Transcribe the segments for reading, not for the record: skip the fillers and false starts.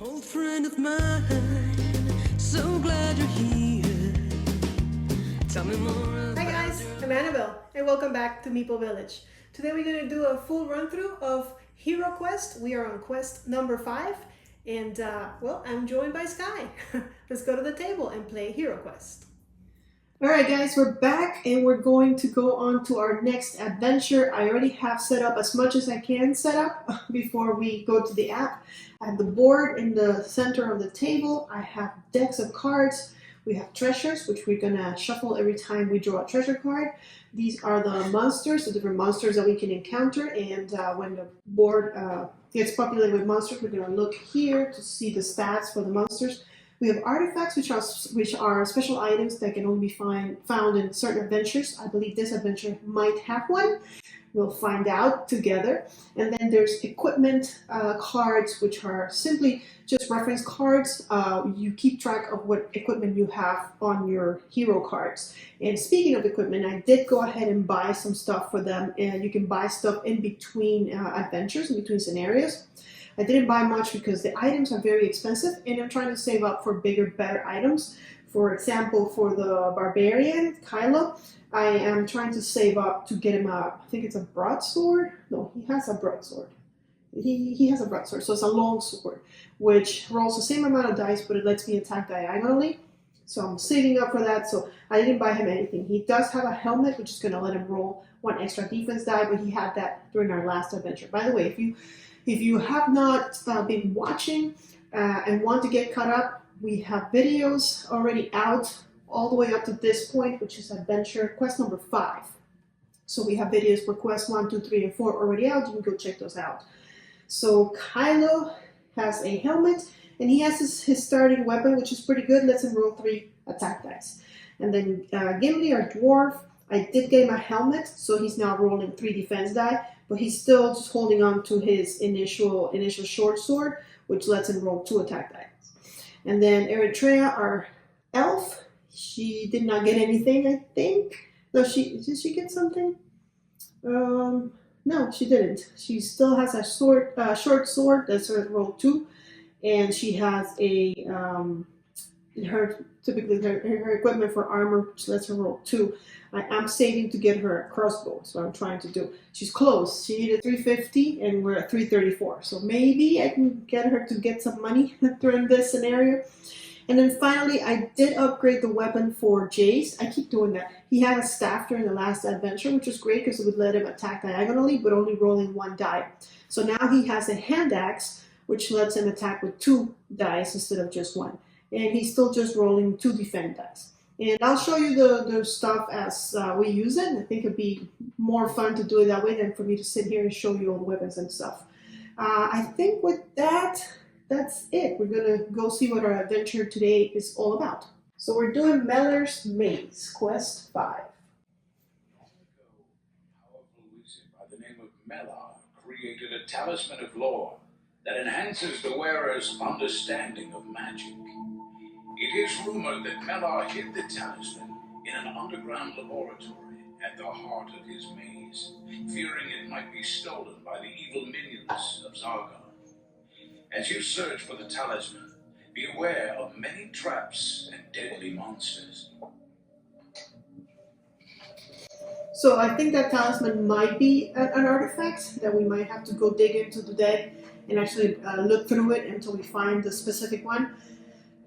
Old friend of mine, so glad you're here. Tell me more. Hi guys, I'm Annabelle and welcome back to Meeple Village. Today we're going to do a full run through of HeroQuest. We are on quest number 5 and well, I'm joined by Sky. Let's go to the table and play HeroQuest. Alright guys, we're back and we're going to go on to our next adventure. I already have set up as much as I can set up before we go to the app. I have the board in the center of the table. I have decks of cards. We have treasures, which we're gonna shuffle every time we draw a treasure card. These are the monsters, the different monsters that we can encounter, and when the board gets populated with monsters, we're gonna look here to see the stats for the monsters. We have artifacts, which are special items that can only be found in certain adventures. I believe this adventure might have one. We'll find out together. And then there's equipment cards, which are simply just reference cards. You keep track of what equipment you have on your hero cards. And speaking of equipment, I did go ahead and buy some stuff for them. And you can buy stuff in between adventures, in between scenarios. I didn't buy much because the items are very expensive and I'm trying to save up for bigger, better items. For example, for the barbarian, Kylo, I am trying to save up to get him a, I think it's a broadsword? No, he has a broadsword. He has a broadsword, so it's a long sword, which rolls the same amount of dice, but it lets me attack diagonally. So I'm saving up for that, so I didn't buy him anything. He does have a helmet, which is going to let him roll one extra defense die, but he had that during our last adventure. By the way, if you have not been watching and want to get caught up, we have videos already out all the way up to this point, which is adventure quest number 5. So we have videos for quest 1, 2, 3, and 4 already out. You can go check those out. So Kylo has a helmet, and he has his starting weapon, which is pretty good. Lets him roll 3 attack dice. And then Gimli, our dwarf, I did get him a helmet, so he's now rolling 3 defense die, but he's still just holding on to his initial short sword, which lets him roll 2 attack dice. And then Eritrea, our elf, she did not get anything, I think. No, did she get something? No, she didn't. She still has a short sword that's her roll 2, and she has a typically her equipment for armor, which lets her roll 2. I am saving to get her a crossbow, so I'm trying to do. She's close. She needed 350, and we're at 334. So maybe I can get her to get some money during this scenario. And then finally, I did upgrade the weapon for Jace. I keep doing that. He had a staff during the last adventure, which was great because it would let him attack diagonally, but only rolling 1 die. So now he has a hand axe, which lets him attack with 2 dice instead of just 1. And he's still just rolling 2 defend dice. And I'll show you the stuff as we use it. I think it'd be more fun to do it that way than for me to sit here and show you all the weapons and stuff. I think with that, that's it. We're gonna go see what our adventure today is all about. So we're doing Meller's Maze, Quest 5. Powerful wizard by the name of Mellar created a talisman of lore that enhances the wearer's understanding of magic. It is rumored that Mellar hid the talisman in an underground laboratory at the heart of his maze, fearing it might be stolen by the evil minions of Zargon. As you search for the talisman, be aware of many traps and deadly monsters. So I think that talisman might be an artifact that we might have to go dig into the deck and actually look through it until we find the specific one.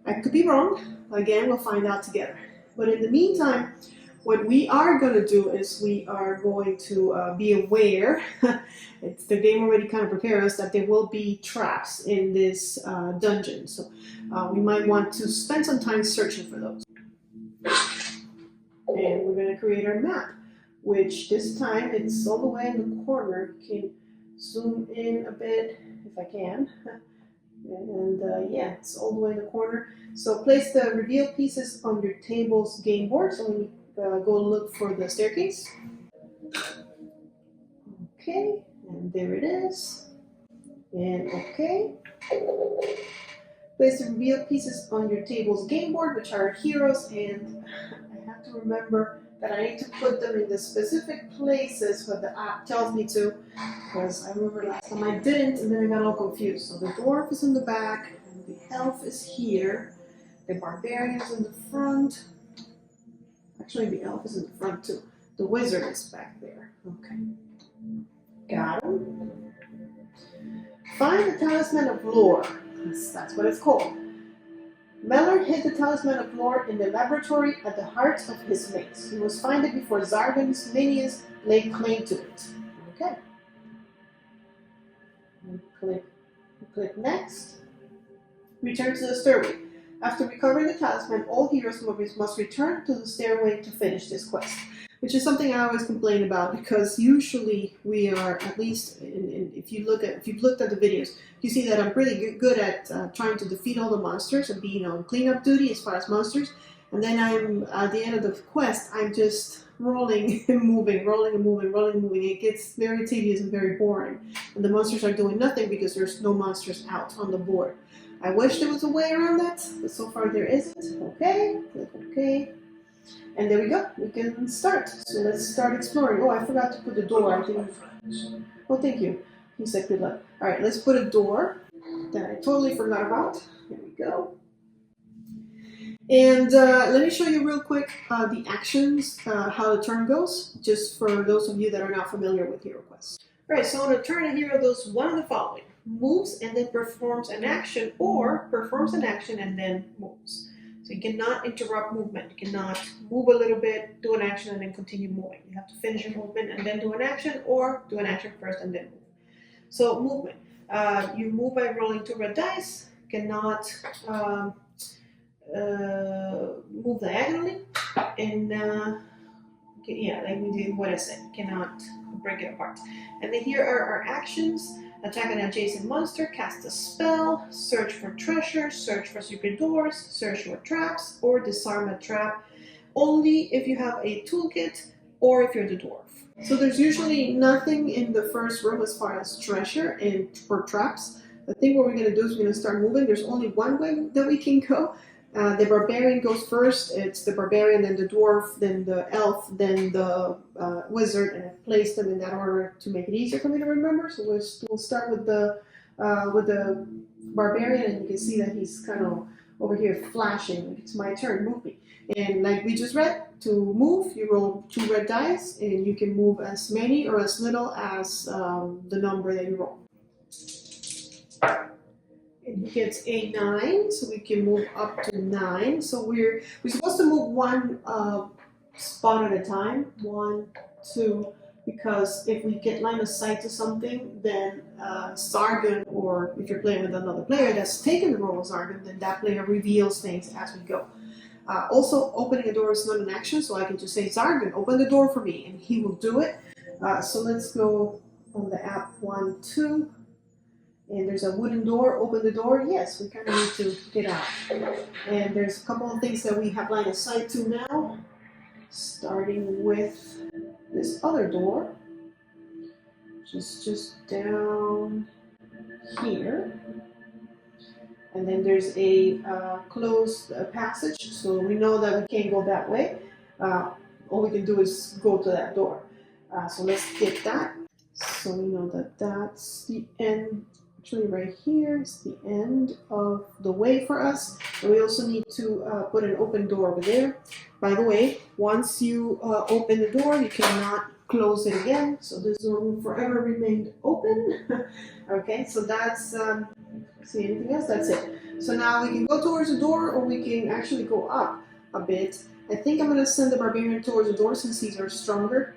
I could be wrong. Again, we'll find out together. But in the meantime, what we are going to do is we are going to be aware, the game already kind of prepared us, that there will be traps in this dungeon. So we might want to spend some time searching for those. And we're going to create our map, which this time it's all the way in the corner. You can zoom in a bit if I can. And yeah, it's all the way in the corner. So place the reveal pieces on your table's game board. So we go look for the staircase. Okay, and there it is. And okay. Place the reveal pieces on your table's game board, which are heroes, and I have to remember that I need to put them in the specific places where the app tells me to, because I remember last time I didn't, and then I got all confused. So the dwarf is in the back, and the elf is here, the barbarian is in the front. Actually, the elf is in the front too. The wizard is back there. Okay. Got him. Find the Talisman of Lore. That's what it's called. Mellor hid the Talisman of Lore in the laboratory at the heart of his maze. He must find it before Zargon's minions lay claim to it. Okay. Click next. Return to the stairway. After recovering the talisman, all heroes must return to the stairway to finish this quest. Which is something I always complain about, because usually we are, at least if you've looked at the videos, you see that I'm pretty good at trying to defeat all the monsters and being on cleanup duty as far as monsters. And then I'm at the end of the quest, I'm just rolling and moving, rolling and moving, rolling and moving. It gets very tedious and very boring. And the monsters are doing nothing because there's no monsters out on the board. I wish there was a way around that, but so far there isn't. Okay, click OK. And there we go, we can start. So let's start exploring. Oh, I forgot to put the door. I think. Oh, thank you. He said good luck. All right, let's put a door that I totally forgot about. There we go. And let me show you real quick the actions, how the turn goes, just for those of you that are not familiar with HeroQuest. All right, so on a turn, a hero does one of the following: moves and then performs an action, or performs an action and then moves. So you cannot interrupt movement. You cannot move a little bit, do an action, and then continue moving. You have to finish your movement and then do an action, or do an action first and then move. So movement. You move by rolling 2 red dice. Cannot move diagonally. And yeah, like we did what I said. Cannot break it apart. And then here are our actions. Attack an adjacent monster, cast a spell, search for treasure, search for secret doors, search for traps, or disarm a trap, only if you have a toolkit or if you're the dwarf. So there's usually nothing in the first room as far as treasure and for traps. I think what we're going to do is we're going to start moving. There's only one way that we can go. The barbarian goes first. It's the barbarian, then the dwarf, then the elf, then the wizard, and I've placed them in that order to make it easier for me to remember. So we'll start with the barbarian, and you can see that he's kind of over here flashing. It's my turn, move me. And like we just read, to move, you roll 2 red dice, and you can move as many or as little as the number that you roll. And he gets a 9, so we can move up to 9. So we're supposed to move one spot at a time, 1, 2, because if we get line of sight to something, then Zargon, or if you're playing with another player that's taken the role of Zargon, then that player reveals things as we go. Also, opening a door is not an action, so I can just say, Zargon, open the door for me, and he will do it. So let's go on the app 1, 2. And there's a wooden door, open the door. Yes, we kind of need to get out. And there's a couple of things that we have line of sight to now. Starting with this other door, which is just down here. And then there's a closed passage, so we know that we can't go that way. All we can do is go to that door. So let's get that. So we know that that's the end. Actually, right here is the end of the way for us. And we also need to put an open door over there. By the way, once you open the door, you cannot close it again. So this door will forever remain open. Okay, so that's, see anything else? That's it. So now we can go towards the door, or we can actually go up a bit. I think I'm going to send the barbarian towards the door since he's our strongest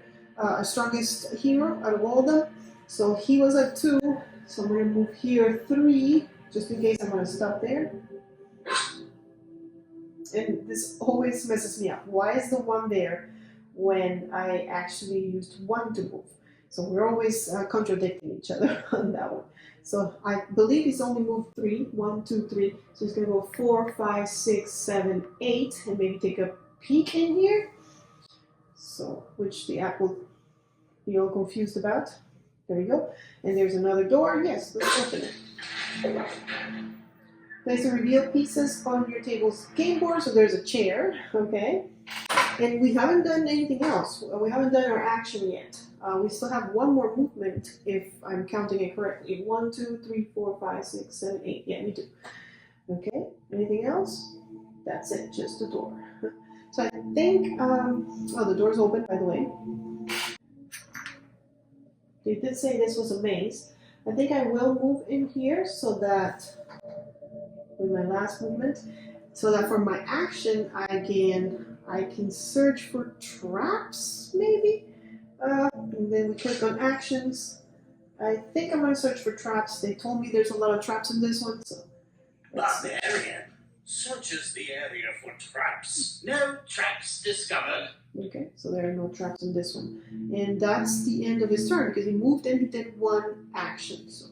hero out of all of them. So he was at 2. So I'm going to move here 3, just in case I'm going to stop there. And this always messes me up. Why is the 1 there when I actually used 1 to move? So we're always contradicting each other on that one. So I believe he's only moved 3. 1, 2, 3. So he's going to go 4, 5, 6, 7, 8, and maybe take a peek in here. So, which the app will be all confused about. There we go. And there's another door. Yes, let's open it. Place the reveal pieces on your table's game board. So there's a chair. Okay. And we haven't done anything else. We haven't done our action yet. We still have one more movement if I'm counting it correctly. 1, 2, 3, 4, 5, 6, 7, 8. Yeah, we do. Okay, anything else? That's it, just the door. So I think, oh, the door's open, by the way. They did say this was a maze. I think I will move in here so that, with my last movement, so that for my action, I can search for traps, maybe? And then we click on actions. I think I'm gonna search for traps. They told me there's a lot of traps in this one, so. Barbarian searches the area for traps. No traps discovered. Okay, so there are no traps in this one. And that's the end of his turn because he moved and he did one action. So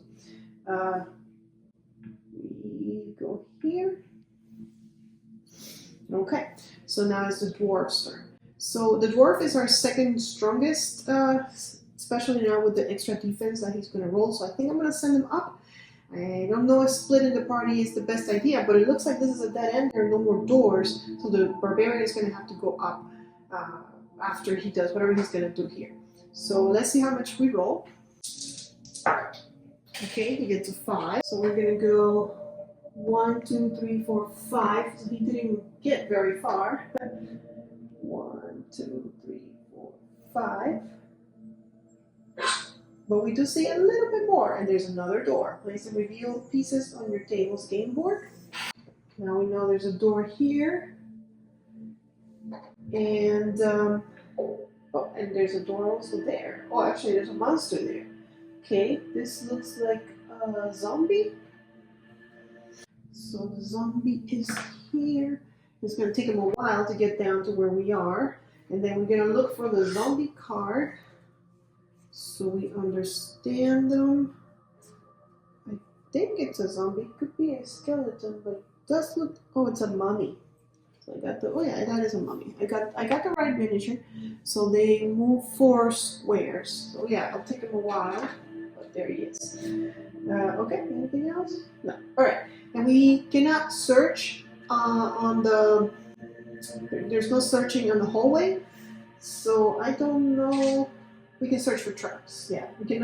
we go here. Okay, so now it's the dwarf's turn. So the dwarf is our second strongest, especially now with the extra defense that he's going to roll. So I think I'm going to send him up. I don't know if splitting the party is the best idea, but it looks like this is a dead end. There are no more doors, so the barbarian is going to have to go up after he does whatever he's going to do here. So let's see how much we roll. Okay, he gets a 5. So we're going to go 1, 2, 3, 4, 5. So he didn't get very far. 1, 2, 3, 4, 5. But we do see a little bit more, and there's another door. Place the revealed pieces on your table's game board. Now we know there's a door here. And, oh, and there's a door also there. Oh, actually, there's a monster there. Okay, this looks like a zombie. So the zombie is here. It's going to take him a while to get down to where we are. And then we're going to look for the zombie card. So we understand them. I think it's a zombie. Could be a skeleton, but it does look. Oh, it's a mummy. So I got the. Oh yeah, that is a mummy. I got the right miniature. So they move 4 squares. So yeah, it'll take him a while, but there he is. Okay. Anything else? No. All right. And we cannot search on the. There's no searching on the hallway. So I don't know. We can search for traps. Yeah, we can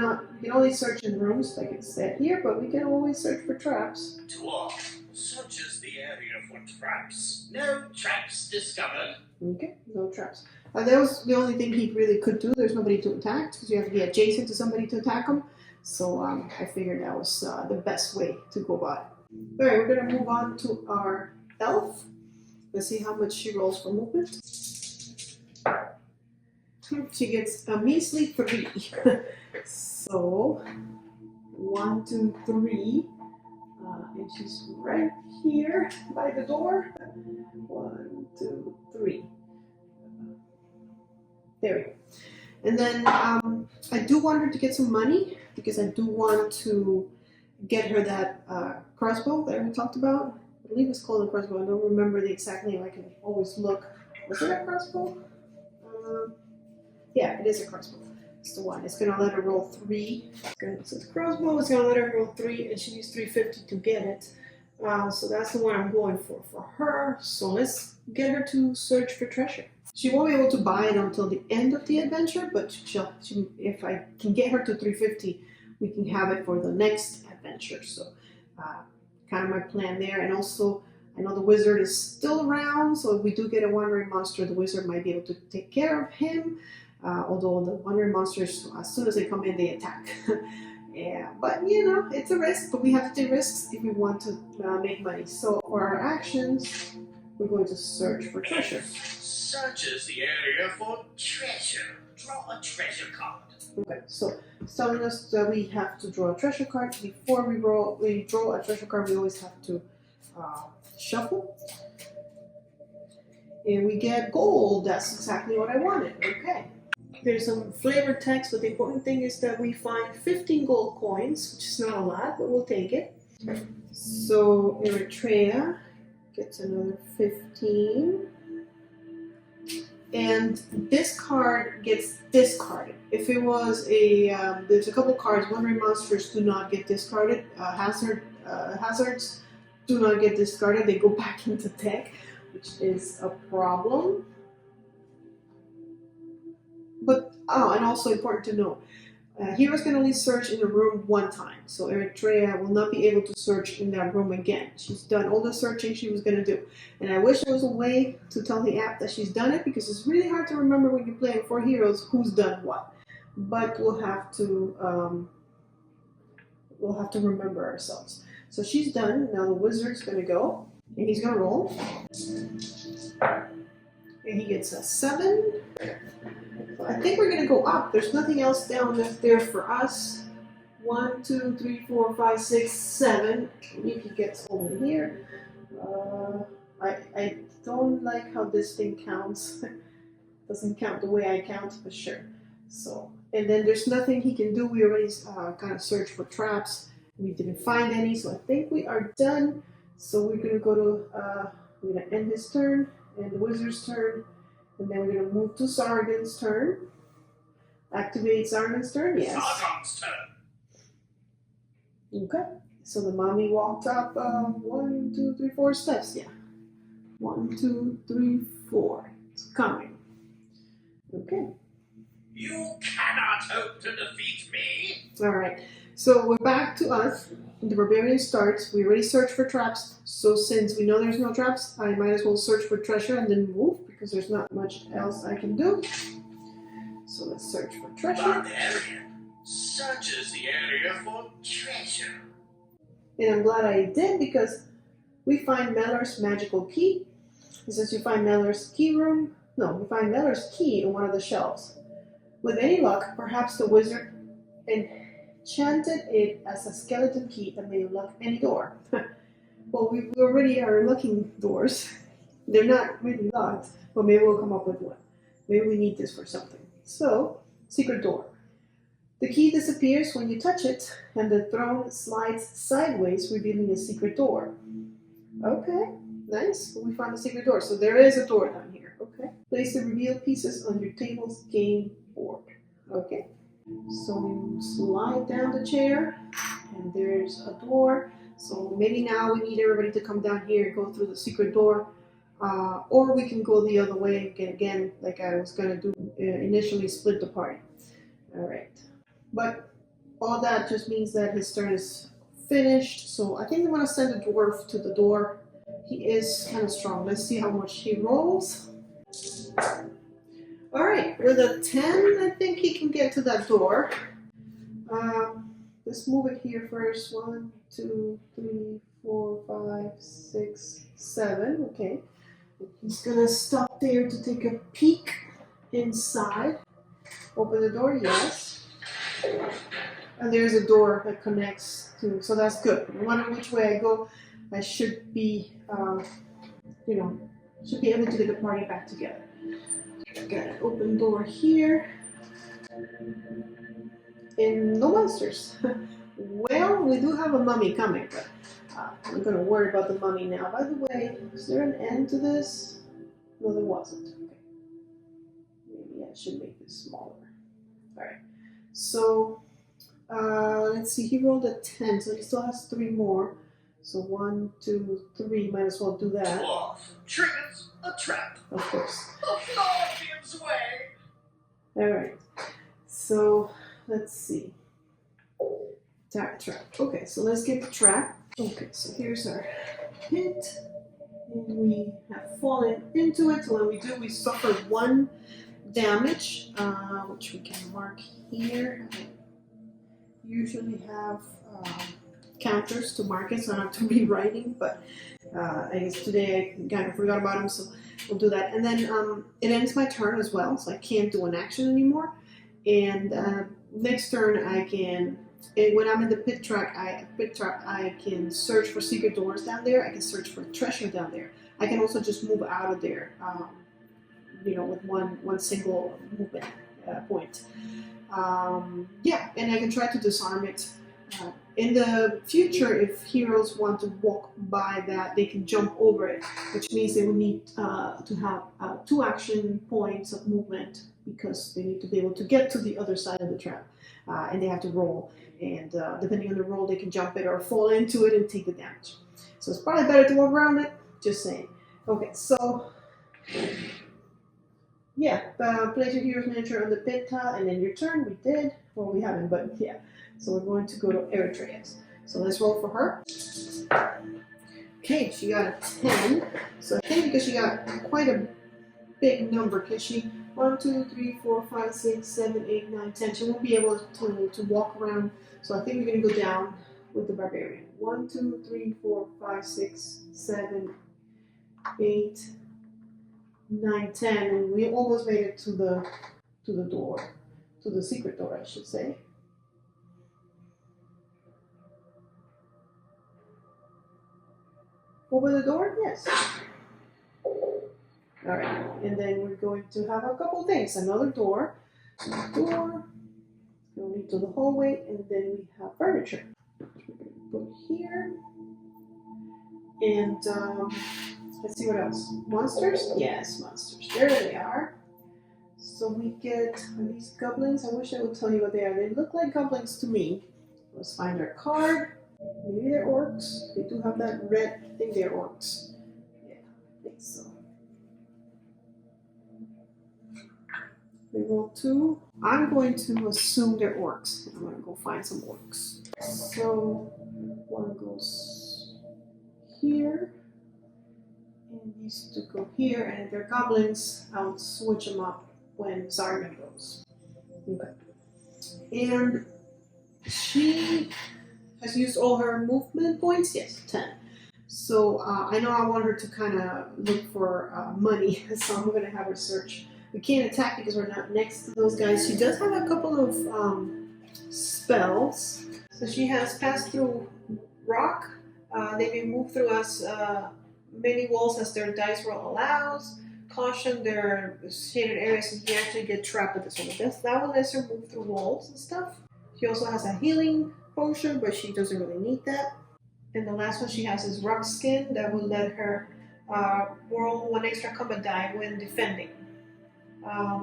only search in rooms like it said here, but we can always search for traps. Dwarf searches the area for traps. No traps discovered. Okay, no traps. That was the only thing he really could do. There's nobody to attack because you have to be adjacent to somebody to attack him. So I figured that was the best way to go about it. All right, we're gonna move on to our elf. Let's see how much she rolls for movement. She gets a measly 3. So 1, 2, 3, and she's right here by the door. 1, 2, 3. There we go. And then I do want her to get some money because I do want to get her that crossbow that we talked about. I believe it's called a crossbow. I don't remember the exact name. I can always look. Was it a crossbow? Yeah, it is a crossbow. It's the one. It's going to let her roll 3. So the crossbow is going to let her roll 3, and she needs 350 to get it. So that's the one I'm going for her. So let's get her to search for treasure. She won't be able to buy it until the end of the adventure, but if I can get her to 350, we can have it for the next adventure. So kind of my plan there. And also, I know the wizard is still around, so if we do get a wandering monster, the wizard might be able to take care of him. Although the wandering monsters, as soon as they come in, they attack. Yeah, but you know, it's a risk, but we have to take risks if we want to make money. So for our actions, we're going to search for treasure. Searches the area for treasure. Draw a treasure card. Okay, so it's telling us that we have to draw a treasure card. Before we draw a treasure card, we always have to shuffle. And we get gold. That's exactly what I wanted. Okay. There's some flavored text, but the important thing is that we find 15 gold coins, which is not a lot, but we'll take it. So Eritrea gets another 15. And this card gets discarded. If it was there's a couple cards, wandering monsters do not get discarded. Hazards do not get discarded. They go back into deck, which is a problem. Oh, and also important to know, Heroes can only search in the room one time, so Eritrea will not be able to search in that room again. She's done all the searching she was going to do. And I wish there was a way to tell the app that she's done it, because it's really hard to remember when you're playing 4 heroes who's done what. But we'll have to remember ourselves. So she's done. Now the wizard's going to go, and he's going to roll. And he gets a 7. I think we're going to go up. There's nothing else down there for us. 1, 2, 3, 4, 5, 6, 7. If he gets over here. I don't like how this thing counts. Doesn't count the way I count, but sure. So, and then there's nothing he can do. We already kind of searched for traps. We didn't find any, so I think we are done. So we're going to go to, we're going to end his turn, and the wizard's turn. And then we're going to move to Sargon's turn. Activate Sargon's turn, yes. Sargon's turn. Okay. So the mommy walked up 1, 2, 3, 4 steps, yeah. 1, 2, 3, 4. It's coming. Okay. You cannot hope to defeat me. All right. So we're back to us. The barbarian starts. We already searched for traps. So since we know there's no traps, I might as well search for treasure and then move, because there's not much else I can do. So let's search for treasure. Barbarian searches the area for treasure. And I'm glad I did, because we find Mellar's magical key. It says you find Mellar's key room. No, we find Mellar's key in one of the shelves. With any luck, perhaps the wizard enchanted it as a skeleton key that may unlock any door. Well, we already are unlocking doors. They're not really locked, but maybe we'll come up with one. Maybe we need this for something. So, secret door. The key disappears when you touch it, and the throne slides sideways, revealing a secret door. Okay, nice. We found a secret door. So there is a door down here. Okay. Place the revealed pieces on your table's game board. Okay. So we slide down the chair, and there's a door. So maybe now we need everybody to come down here and go through the secret door. Or we can go the other way again, like I was going to do initially, split the party. All right. But all that just means that his turn is finished. So I think I'm going to send the dwarf to the door. He is kind of strong. Let's see how much he rolls. All right. With a 10, I think he can get to that door. Let's move it here first. 1, 2, 3, 4, 5, 6, 7. Okay. He's going to stop there to take a peek inside. Open the door, yes. And there's a door that connects to, so that's good. No matter which way I go, I should be, should be able to get the party back together. Got an open door here. And no monsters. Well, we do have a mummy coming, but I'm going to worry about the mummy now. By the way, is there an end to this? No, there wasn't. Okay. Maybe I should make this smaller. All right. So, let's see. He rolled a 10, so he still has 3 more. So 1, 2, 3. Might as well do that. Dwarf triggers a trap. Of course. The floor gives way. All right. So, let's see. Trap. Okay, so let's get the trap. Okay, so here's our pit. And we have fallen into it. So when we do, we suffer 1 damage, which we can mark here. I usually have counters to mark it, so I don't have to be writing, but I guess today I kind of forgot about them, so we'll do that. And then it ends my turn as well, so I can't do an action anymore. And next turn I can, when I'm in the pit trap, I can search for secret doors down there. I can search for treasure down there. I can also just move out of there, with one single movement point. Yeah, and I can try to disarm it. In the future, if heroes want to walk by that, they can jump over it, which means they will need to have 2 action points of movement, because they need to be able to get to the other side of the trap, and they have to roll. And depending on the roll, they can jump it or fall into it and take the damage. So it's probably better to walk around it. Just saying. Okay, so Yeah, place your hero's miniature on the pit tile and then your turn. We did. Well, we haven't, but yeah. So we're going to go to Eritrea's. So let's roll for her. Okay, she got a 10. So I think because she got quite a big number, because she 1, 2, 3, 4, 5, 6, 7, 8, 9, 10. She won't be able to walk around. So I think we're gonna go down with the barbarian. 1, 2, 3, 4, 5, 6, 7, 8, 9, 10, and we almost made it to the door, to the secret door, I should say. Over the door, yes. All right, and then we're going to have a couple things. Another door, going to lead to the hallway, and then we have furniture. Put here, and let's see what else. Monsters? Yes, monsters. There they are. So we get, are these goblins? I wish I would tell you what they are. They look like goblins to me. Let's find their card. Maybe they're orcs. They do have that red, I think they're orcs. Yeah, I think so. They roll 2. I'm going to assume they're orcs. I'm going to go find some orcs. So one goes here, and these two go here, and if they're goblins, I'll switch them up when Zargan goes. Okay. And she has used all her movement points? Yes, 10. So I know I want her to kind of look for money, so I'm going to have her search. We can't attack because we're not next to those guys. She does have a couple of spells. So she has passed through rock. They may move through as many walls as their dice roll allows. Caution, there are shaded areas and you actually get trapped with this one. That one lets her move through walls and stuff. She also has a healing potion, but she doesn't really need that. And the last one she has is rock skin that will let her roll 1 extra combat die when defending.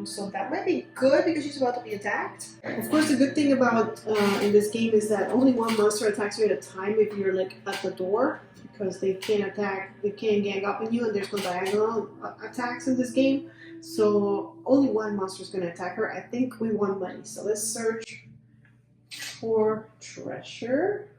So that might be good because she's about to be attacked. Of course, the good thing about in this game is that only one monster attacks you at a time if you're like at the door, because they can't attack, they can't gang up on you, and there's no diagonal attacks in this game. So only one monster is going to attack her. I think we won money. So let's search for treasure.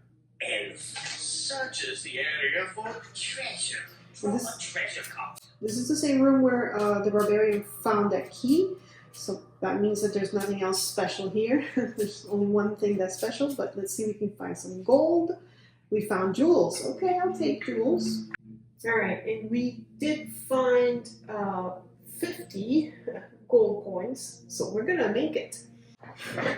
Elf searches the area for treasure. From a treasure cart. This is the same room where the barbarian found that key, so that means that there's nothing else special here. There's only one thing that's special, but let's see if we can find some gold. We found jewels. Okay, I'll take jewels. All right, and we did find 50 gold coins, so we're gonna make it.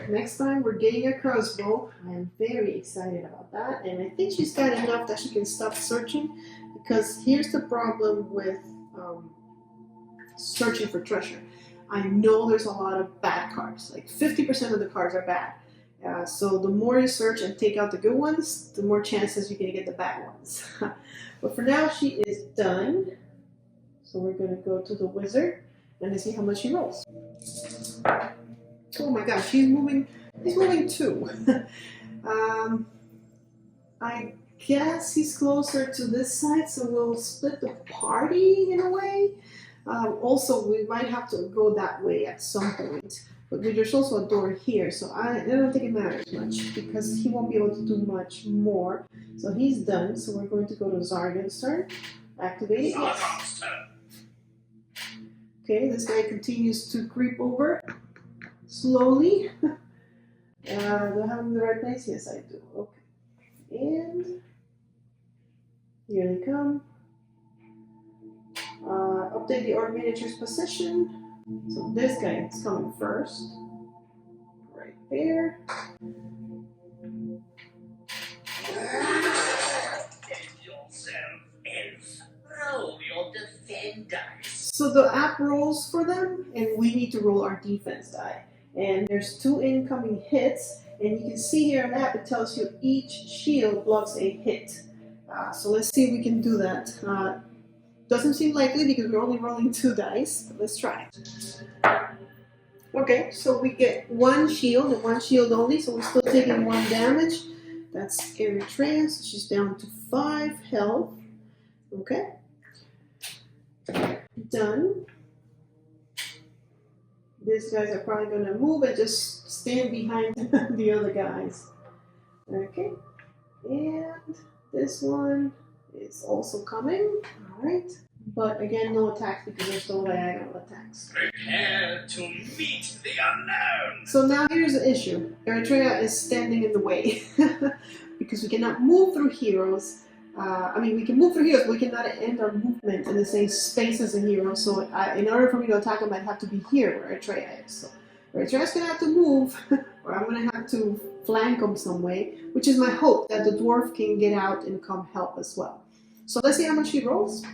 Next time we're getting a crossbow. I am very excited about that, and I think she's got enough that she can stop searching, because here's the problem with searching for treasure. I know there's a lot of bad cards, like 50% of the cards are bad. So the more you search and take out the good ones, the more chances you're going to get the bad ones. But for now, she is done. So we're going to go to the wizard and let's see how much she rolls. Oh my gosh, he's moving 2. I guess he's closer to this side, so we'll split the party in a way. Also, we might have to go that way at some point, but there's also a door here, so I don't think it matters much because he won't be able to do much more. So he's done, so we're going to go to Zargan's turn. Activate it. Yes. Okay, this guy continues to creep over slowly. Do I have him in the right place? Yes, I do. Okay. And here they come. Update the orc miniature's position. So this guy is coming first. Right there. Defend yourself, elf. Roll your defend dice. So the app rolls for them, and we need to roll our defense die. And there's 2 incoming hits, and you can see here on the app it tells you each shield blocks a hit. So let's see if we can do that. Doesn't seem likely because we're only rolling 2 dice, but let's try. Okay, so we get 1 shield and 1 shield only, so we're still taking 1 damage. That's Eritrea, so she's down to 5 health. Okay. Done. these guys are probably going to move and just stand behind the other guys. Okay, and this one is also coming. All right, but again, no attacks because there's no diagonal attacks. Prepare to meet the unknown. So now here's the issue. Eritrea is standing in the way because we cannot move through heroes. I mean, we can move through heroes, but we cannot end our movement in the same space as a hero. So in order for me to attack him, I'd have to be here where Eritrea is. So Eritrea's going to have to move, or I'm going to have to flank him some way, which is my hope that the dwarf can get out and come help as well. So let's see how much he rolls.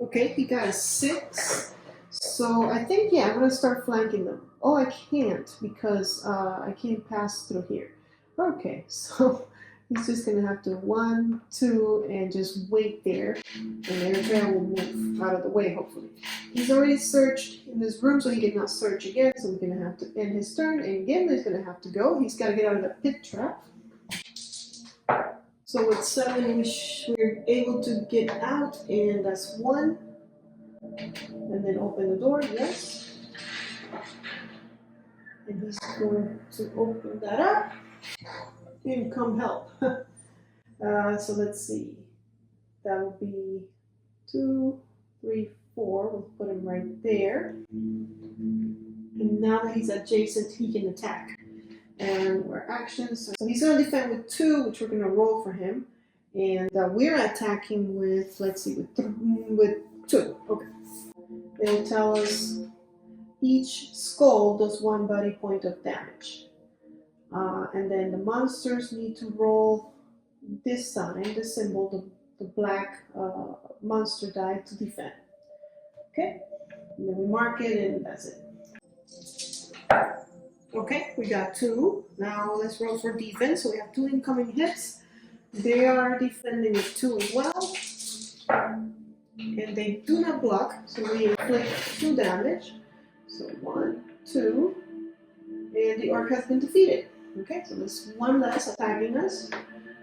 Okay, he got a 6. So I think, yeah, I'm going to start flanking them. Oh, I can't because I can't pass through here. Okay, so he's just going to have to 1, 2, and just wait there. And Eritrea will move out of the way, hopefully. He's already searched in this room, so he cannot search again. So we're going to have to end his turn. And again, he's going to have to go. He's got to get out of the pit trap. So with 7, we're able to get out, and that's 1. And then open the door, yes. And he's going to open that up and come help. So let's see. That would be 2, 3, 4. We'll put him right there. And now that he's adjacent, he can attack. And our actions. So he's going to defend with 2, which we're going to roll for him. And we're attacking with, let's see, with 2. Okay. It'll tell us each skull does 1 body point of damage. And then the monsters need to roll this sign, this symbol, the black monster die to defend. Okay? And then we mark it and that's it. Okay, we got 2. Now let's roll for defense. So we have 2 incoming hits. They are defending with 2 as well. And they do not block, so we inflict 2 damage. So 1, 2, and the orc has been defeated. Okay, so there's 1 less attacking us.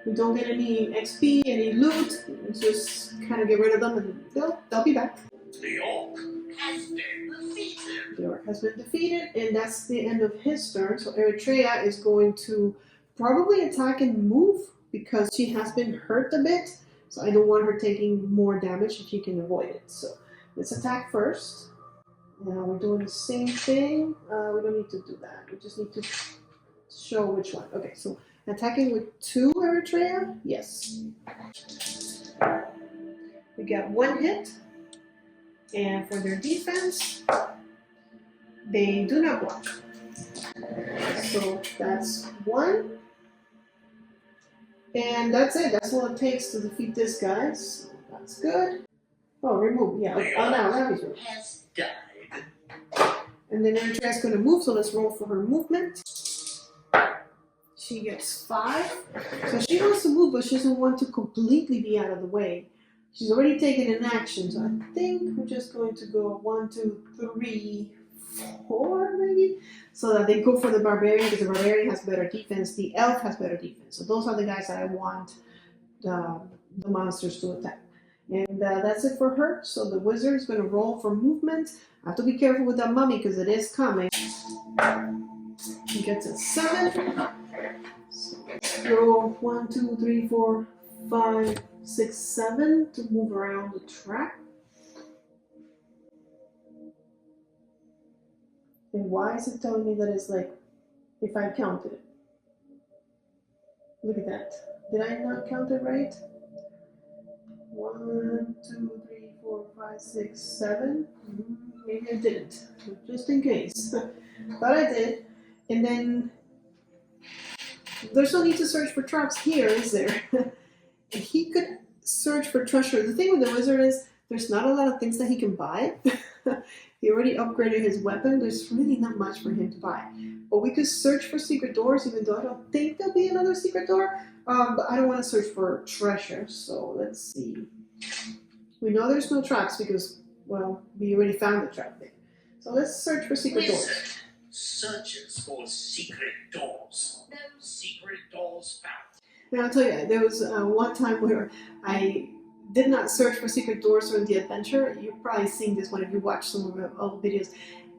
We don't get any XP, any loot. We just kind of get rid of them and they'll be back. The orc has been defeated. The orc has been defeated, and that's the end of his turn. So Eritrea is going to probably attack and move because she has been hurt a bit. So I don't want her taking more damage if she can avoid it. So let's attack first. Now we're doing the same thing. We don't need to do that. We just need to show which one. Okay, so attacking with 2 Eritrea? Yes. We got 1 hit. And for their defense, they do not block. So that's 1. And that's it. That's all it takes to defeat this guy. So that's good. Oh, remove. Yeah. Oh, now he's removed. Has died. And then Eritrea's going to move, so let's roll for her movement. She gets 5. So she wants to move, but she doesn't want to completely be out of the way. She's already taken an action, so I think we're just going to go 1, 2, 3, 4 maybe? So that they go for the barbarian, because the barbarian has better defense, the elf has better defense. So those are the guys that I want the monsters to attack. And that's it for her. So the wizard is going to roll for movement. I have to be careful with that mummy because it is coming. He gets a 7. So let's go 1, 2, 3, 4, 5, 6, 7 to move around the track. And why is it telling me that it's like, if I counted it? Look at that. Did I not count it right? 1, 2, 3, 4, 5, 6, 7. Maybe I didn't, just in case. But I did. And then there's no need to search for traps here, is there? And he could search for treasure. The thing with the wizard is there's not a lot of things that he can buy. He already upgraded his weapon. There's really not much for him to buy. But we could search for secret doors, even though I don't think there'll be another secret door. But I don't want to search for treasure. So let's see. We know there's no traps because, well, we already found the trap there. So let's search for secret doors. Wizard searches for secret doors. No secret doors found. Now I'll tell you, there was one time where I did not search for secret doors during the adventure. You've probably seen this one if you watch some of the old videos.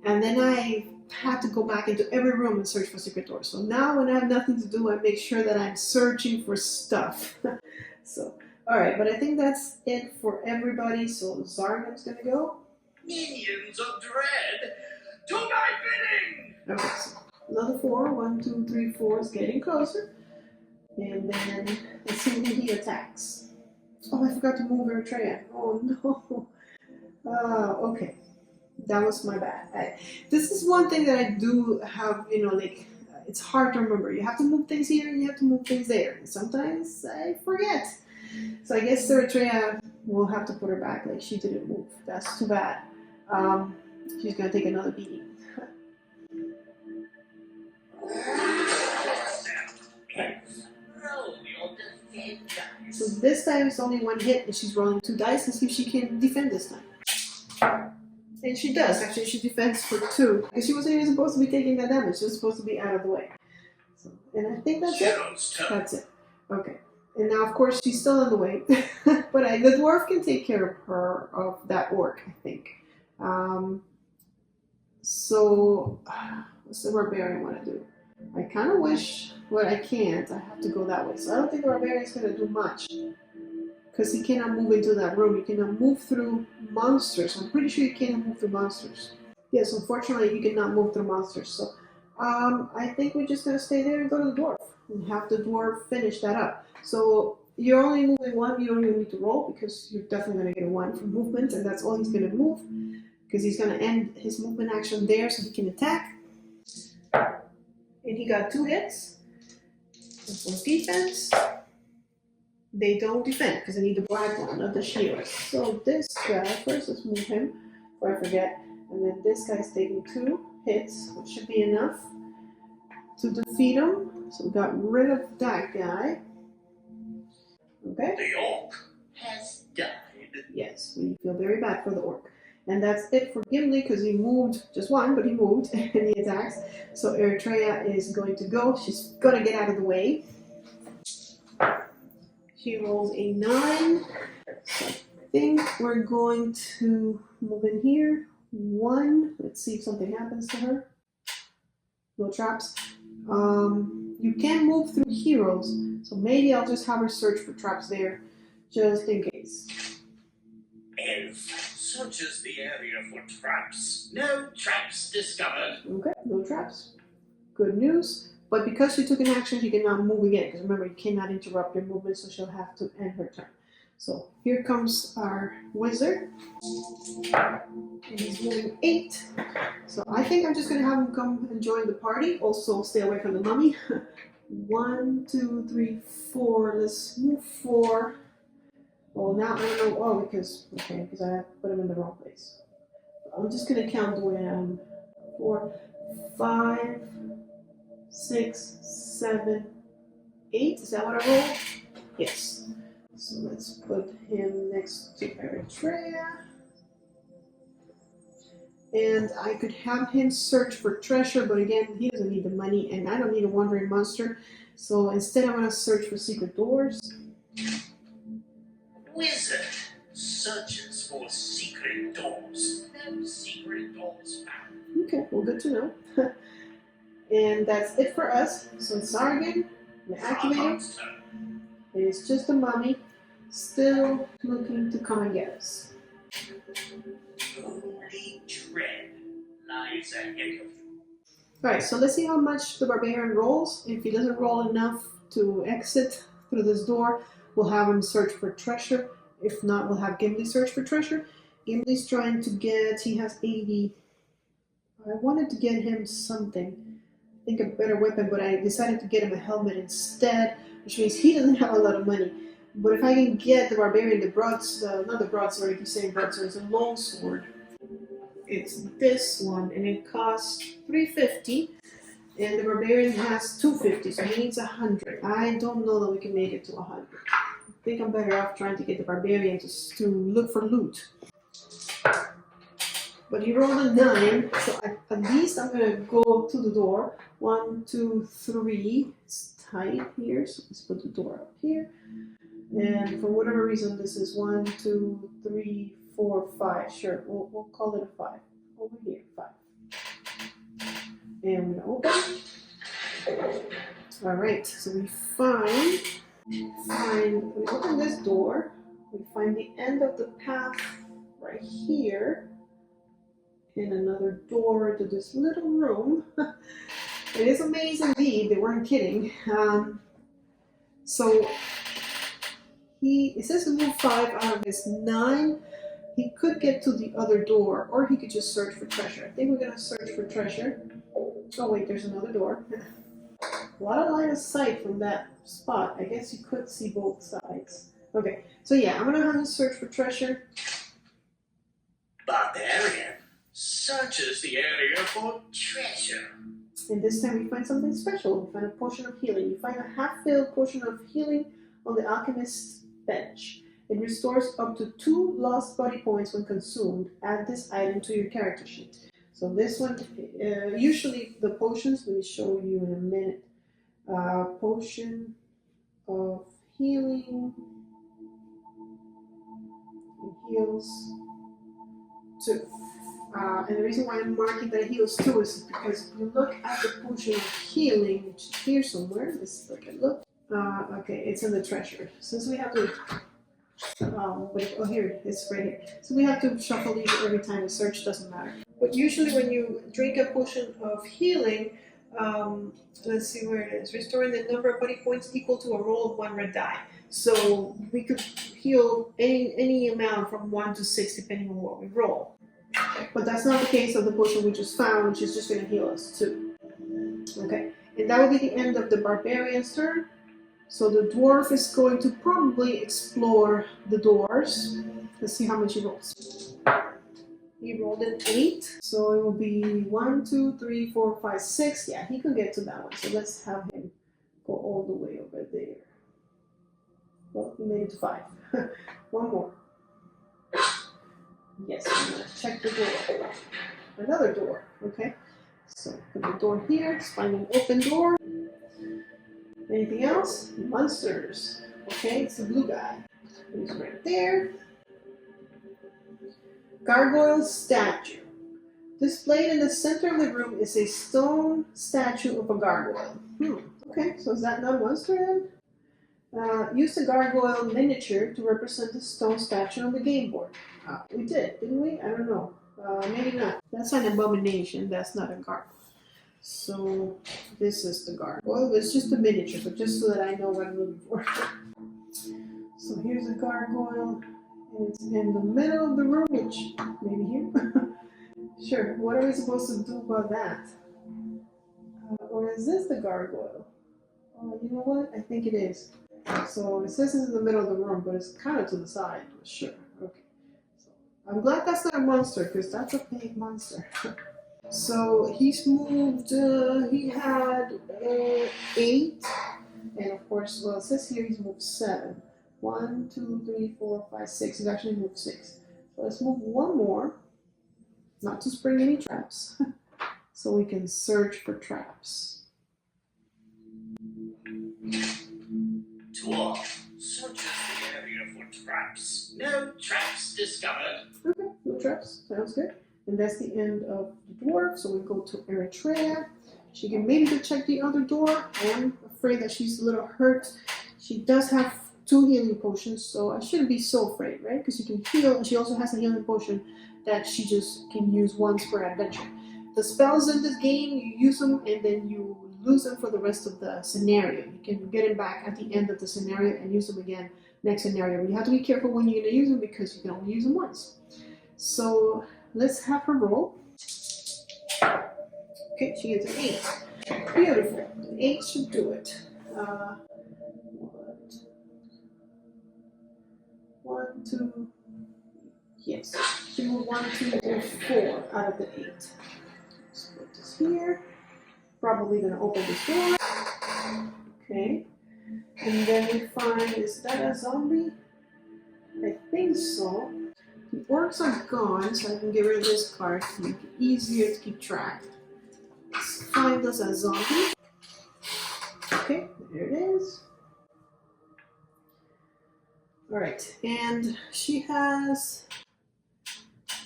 And then I had to go back into every room and search for secret doors. So now when I have nothing to do, I make sure that I'm searching for stuff. So, alright, but I think that's it for everybody. So Zargan's gonna go. Minions of dread, do my bidding! Okay, so another 4. 1, 2, 3, 4 is getting closer. And then let's see when he attacks. Oh, I forgot to move Eritrea. Oh no. Okay. That was my bad. This is one thing that I do have, you know, like, it's hard to remember. You have to move things here and you have to move things there. And sometimes I forget. So I guess Eritrea will have to put her back. Like, she didn't move. That's too bad. She's going to take another beating. Roll your defend dice. So this time it's only 1 hit and she's rolling 2 dice and see if she can defend this time. And she does. Actually, she defends for 2. Because she wasn't even supposed to be taking that damage. She was supposed to be out of the way. So, and I think that's it. Hero's turn. That's it. Okay. And now, of course, she's still in the way. But the dwarf can take care of her, of that orc, I think. So, what's the barbarian want to do? I kind of wish, but I can't. I have to go that way. So I don't think the barbarian's going to do much. Because he cannot move into that room. He cannot move through monsters. I'm pretty sure he cannot move through monsters. Yes, unfortunately, you cannot move through monsters. So, I think we're just going to stay there and go to the dwarf. And have the dwarf finish that up. So, you're only moving 1. You don't even need to roll. Because you're definitely going to get a 1 for movement. And that's all he's going to move. Because he's going to end his movement action there so he can attack. And he got 2 hits. And for defense, they don't defend because they need the black one, not the shield. So this guy, first let's move him before I forget. And then this guy's taking 2 hits, which should be enough to defeat him. So we got rid of that guy. Okay? The orc has died. Yes, we feel very bad for the orc. And that's it for Gimli because he moved, just 1, but he moved and he attacks. So Eritrea is going to go. She's going to get out of the way. She rolls a 9. So I think we're going to move in here. 1. Let's see if something happens to her. No traps. You can move through heroes. So maybe I'll just have her search for traps there. Just in case. Elf searches the area for traps. No traps discovered. Okay, no traps. Good news. But because she took an action, she cannot move again. Because remember, you cannot interrupt your movement, so she'll have to end her turn. So here comes our wizard. And he's moving 8. So I think I'm just going to have him come and join the party. Also, stay away from the mummy. 1, 2, 3, 4. Let's move 4. Well, now I don't know. Oh, because I put him in the wrong place. I'm just going to count the way I'm 4, 5, 6, 7, 8. Is that what I rolled? Yes. So let's put him next to Eritrea. And I could have him search for treasure, but again, he doesn't need the money, and I don't need a wandering monster. So instead, I'm going to search for secret doors. Wizard searches for secret doors. No secret doors found. Okay, well, good to know. And that's it for us. So Zargan, we activate him. Zargon's turn. It's just a mummy, still looking to come and get us. Only dread lies ahead of you. Alright, so let's see how much the barbarian rolls. If he doesn't roll enough to exit through this door, we'll have him search for treasure. If not, we'll have Gimli search for treasure. Gimli's trying to get, he has 80. I wanted to get him something. I think a better weapon, but I decided to get him a helmet instead, which means he doesn't have a lot of money. But if I can get the barbarian the broadsword, not the broadsword, I keep saying broadsword, it's a longsword. It's this one, and it costs 350, and the barbarian has 250, so he needs 100. I don't know that we can make it to 100. I think I'm better off trying to get the barbarian to look for loot. But he rolled a 9, so at least I'm going to go to the door. 1, 2, 3. It's tight here, so let's put the door up here. And for whatever reason, this is 1, 2, 3, 4, 5. Sure, we'll call it a 5. Over here, 5. And we're gonna open. All right, so we open this door. We find the end of the path right here, and another door to this little room. It is amazing indeed, they weren't kidding. So it says to move 5 out of his 9. He could get to the other door, or he could just search for treasure. I think we're gonna search for treasure. Oh wait, there's another door. A lot of line of sight from that spot. I guess you could see both sides. Okay, so yeah, I'm gonna have to search for treasure. Barbarian searches the area for treasure. And this time we find something special. We find a potion of healing. You find a half-filled potion of healing on the alchemist's bench. It restores up to 2 lost body points when consumed. Add this item to your character sheet. So this one, usually the potions, let me show you in a minute. Potion of healing. It heals 2. And the reason why I'm marking that it heals 2 is because if you look at the potion of healing, which is here somewhere, let's look. Okay, it's in the treasure. Since we have to, here, it's right here. So we have to shuffle these every time we search, doesn't matter. But usually when you drink a potion of healing, let's see where it is. Restoring the number of body points equal to a roll of 1 red die. So we could heal any amount from 1 to 6 depending on what we roll. But that's not the case of the potion we just found, which is just going to heal us 2. Okay, and that will be the end of the barbarian's turn. So the dwarf is going to probably explore the doors. Let's see how much he rolls. He rolled an 8, so it will be 1, 2, 3, 4, 5, 6. Yeah, he can get to that one. So let's have him go all the way over there. Well, he made it to 5. One more. Yes, I'm going to check the door. Another door. Okay. So put the door here. Let's find an open door. Anything else? Monsters. Okay, it's the blue guy. He's right there. Gargoyle statue. Displayed in the center of the room is a stone statue of a gargoyle. Okay, so is that not a monster then? Use the gargoyle miniature to represent the stone statue on the game board. We did, didn't we? I don't know. Maybe not. That's an abomination. That's not a gargoyle. So this is the gargoyle. It's just a miniature, but just so that I know what I'm looking for. So here's a gargoyle, and it's in the middle of the room, which maybe here. Sure. What are we supposed to do about that? Or is this the gargoyle? You know what? I think it is. So it says it's in the middle of the room, but it's kind of to the side. Sure. Okay. So I'm glad that's not a monster, because that's a big monster. So he's moved, he had 8, and of course, well, it says here he's moved 7. 1, 2, 3, 4, 5, 6. He's actually moved 6. So let's move 1 more, not to spring any traps, so we can search for traps. Dwarf searches the area for traps. No traps discovered. Okay, no traps. Sounds good. And that's the end of the dwarf. So we go to Eritrea. She can maybe check the other door. I am afraid that she's a little hurt. She does have 2 healing potions, so I shouldn't be so afraid, right? Because you can heal, and she also has a healing potion that she just can use once per adventure. The spells in this game, you use them and then you lose them for the rest of the scenario. You can get them back at the end of the scenario and use them again next scenario. You have to be careful when you're going to use them because you can only use them once. So let's have her roll. Okay, she gets an 8. Beautiful. An 8 should do it. 1, 2. Yes. She moved 1, 2, 3, 4 out of the 8. Let's put this here. Probably gonna open this door. Okay. And then we find, is that a zombie? I think so. The orcs are gone, so I can get rid of this card to make it easier to keep track. Let's find us a zombie. Okay, there it is. Alright, and she has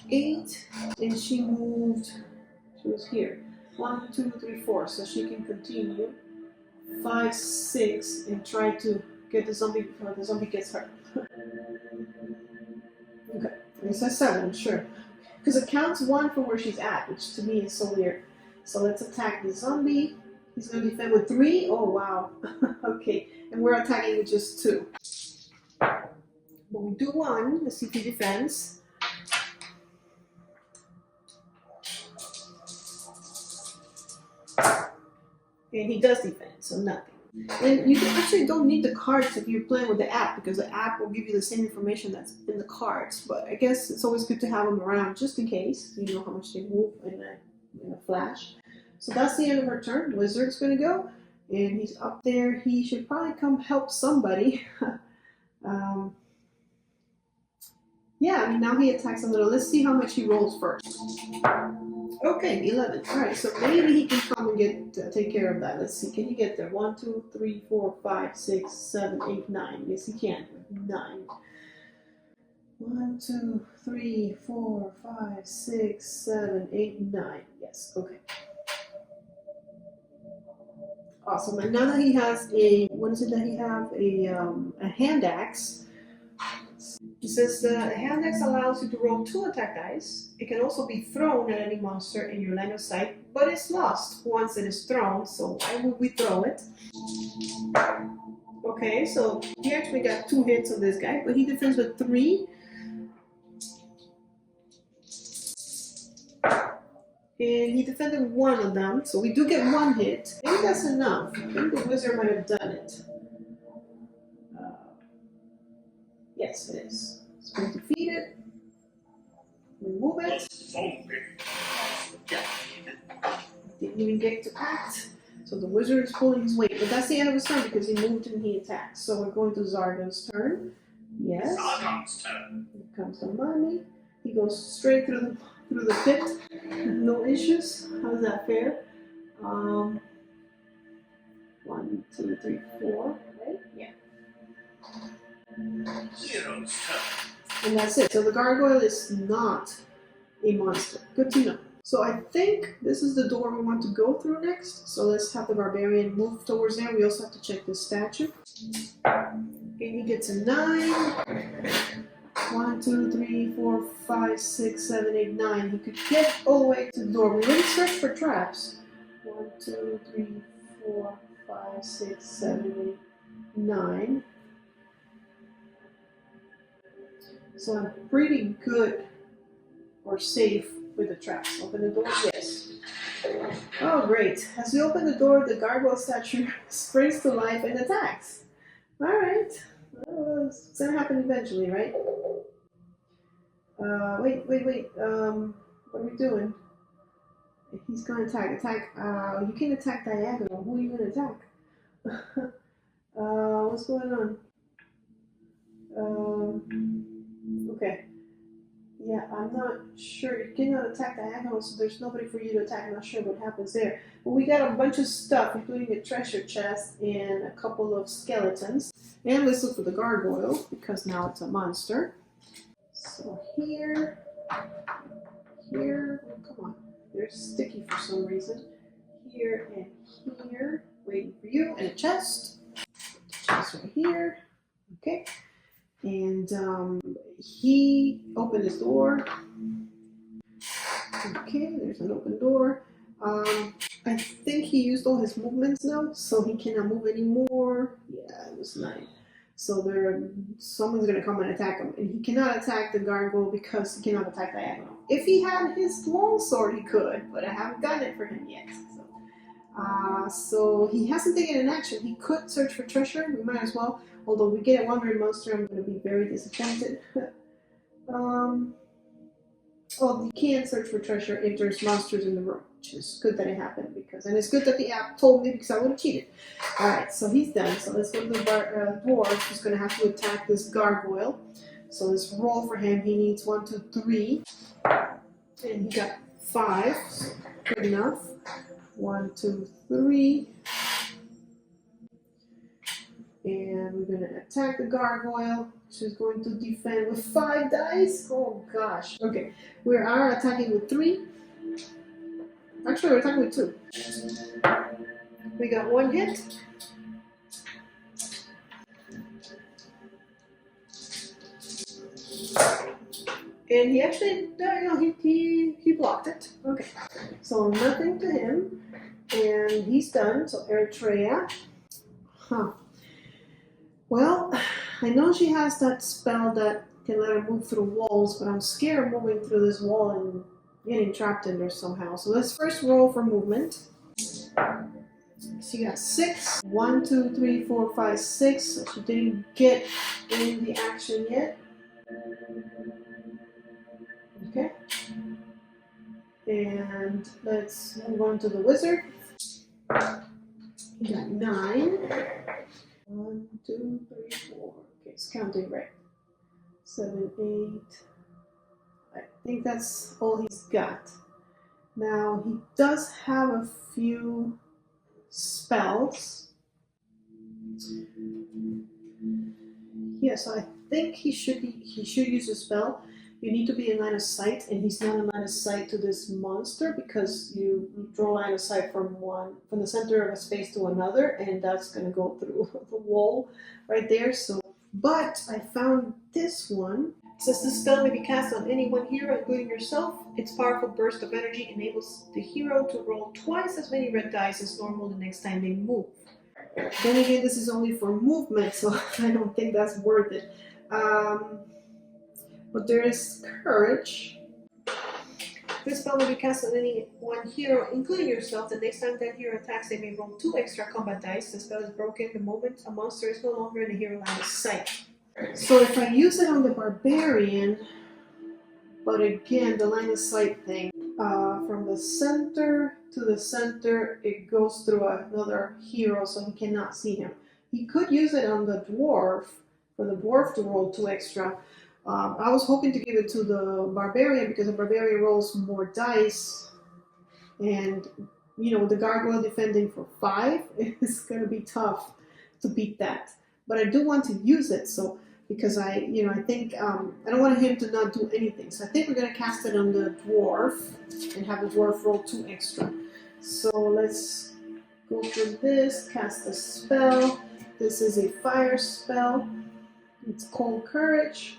8, and she moved, she was here. 1, 2, 3, 4. So she can continue. 5, 6, and try to get the zombie before the zombie gets hurt. Okay, it says 7, sure. Because it counts 1 from where she's at, which to me is so weird. So let's attack the zombie. He's going to defend with 3. Oh, wow. Okay, and we're attacking with just 2. But we do 1. Let's see if he defends. And he does defend, so nothing. And you actually don't need the cards if you're playing with the app, because the app will give you the same information that's in the cards. But I guess it's always good to have them around just in case. You know how much they move in a flash. So that's the end of her turn. Wizard's going to go, and he's up there. He should probably come help somebody. Yeah, I mean, now he attacks a little. Let's see how much he rolls first. Okay, 11. All right, so maybe he can come and take care of that. Let's see. Can you get there? 1, 2, 3, 4, 5, 6, 7, 8, 9. Yes, he can. 9. 1, 2, 3, 4, 5, 6, 7, 8, 9. Yes. Okay. Awesome. And now that he has what is it that he have? A hand axe. It says the hand axe allows you to roll 2 attack dice. It can also be thrown at any monster in your line of sight, but it's lost once it is thrown, so why would we throw it? Okay, so he actually got 2 hits on this guy, but he defends with 3. And he defended 1 of them, so we do get 1 hit. Maybe that's enough. I think the wizard might have done it. Yes, it is. It's going to defeat it. Remove it. Didn't even get to act. So the wizard is pulling his weight. But that's the end of his turn because he moved and he attacked. So we're going to Zargon's turn. Yes. Zargon's turn. Here comes the money. He goes straight through the pit. No issues. How's that fair? 1, 2, 3, 4. Right? Yeah. Hero's turn. And that's it. So the gargoyle is not a monster. Good to know. So I think this is the door we want to go through next. So let's have the barbarian move towards there. We also have to check the statue. And he gets a 9. 1, 2, 3, 4, 5, 6, 7, 8, 9. He could get all the way to the door. We really search for traps. 1, 2, 3, 4, 5, 6, 7, 8, 9. So I'm pretty good or safe with the traps. Open the door? Yes. Oh, great. As we open the door, the gargoyle statue springs to life and attacks. Alright. Well, it's gonna happen eventually, right? Wait. What are we doing? He's gonna attack. You can attack diagonal. Who are you gonna attack? What's going on? Okay. Yeah, I'm not sure. You cannot attack diagonal, so there's nobody for you to attack. I'm not sure what happens there. But we got a bunch of stuff, including a treasure chest and a couple of skeletons. And let's look for the gargoyle, because now it's a monster. So here, come on. They're sticky for some reason. Here and here, waiting for you, and a chest. Chest right here. Okay. And he opened his door. Okay, there's an open door. I think he used all his movements now, so he cannot move anymore. Yeah, it was 9. So someone's gonna come and attack him, and he cannot attack the gargoyle because he cannot attack diagonal. If he had his longsword, he could, but I haven't gotten it for him yet. So he hasn't taken an action. He could search for treasure. We might as well. Although we get a wandering monster, I'm going to be very disappointed. Oh, you can search for treasure if there's monsters in the room, which is good that it happened and it's good that the app told me because I would have cheated. All right, so he's done. So let's go to the dwarf who's going to have to attack this gargoyle. So let's roll for him. He needs 1, 2, 3, and he got 5. So good enough. 1, 2, 3. And we're going to attack the gargoyle. She's going to defend with 5 dice. Oh gosh. Okay. We are attacking with 3. Actually, we're talking with 2. We got 1 hit. And he actually, no, he blocked it. Okay, so nothing to him, and he's done. So Eritrea, huh? Well, I know she has that spell that can let her move through walls, but I'm scared of moving through this wall and getting trapped in there somehow. So let's first roll for movement. She got 6. 1, 2, 3, 4, 5, 6. So she didn't get in the action yet. Okay. And let's move on to the wizard. He got 9. 1, 2, 3, 4. Okay, it's counting right. 7, 8. I think that's all he's got. Now he does have a few spells. Yeah, so I think he should use a spell. You need to be in line of sight, and he's not in line of sight to this monster because you draw line of sight from the center of a space to another, and that's going to go through the wall right there. So, but I found this one. It says the spell may be cast on any one hero, including yourself. Its powerful burst of energy enables the hero to roll twice as many red dice as normal the next time they move. Then again, this is only for movement, so I don't think that's worth it. But there is courage. This spell may be cast on any one hero, including yourself. The next time that hero attacks, they may roll 2 extra combat dice. The spell is broken the moment a monster is no longer in the hero line of sight. So if I use it on the barbarian, but again, the line of sight thing, from the center to the center, it goes through another hero, so he cannot see him. He could use it on the dwarf, for the dwarf to roll 2 extra. I was hoping to give it to the barbarian because the barbarian rolls more dice, and you know, the gargoyle defending for 5 is going to be tough to beat that. But I do want to use it, so because I think I don't want him to not do anything. So I think we're going to cast it on the dwarf and have the dwarf roll 2 extra. So let's go for this. Cast a spell. This is a fire spell. It's called Courage.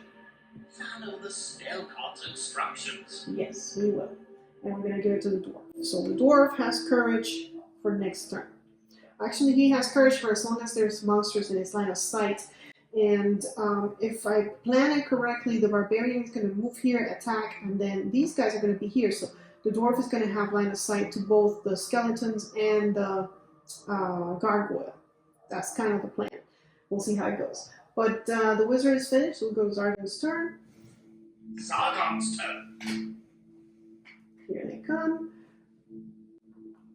Follow the spellcard's instructions. Yes, we will. And we're going to give it to the dwarf. So the dwarf has courage for next turn. Actually, he has courage for as long as there's monsters in his line of sight. And if I plan it correctly, the barbarian is going to move here, attack, and then these guys are going to be here. So the dwarf is going to have line of sight to both the skeletons and the gargoyle. That's kind of the plan. We'll see how it goes. But the wizard is finished, so we'll go to Zargon's turn. Sargon's turn. Here they come.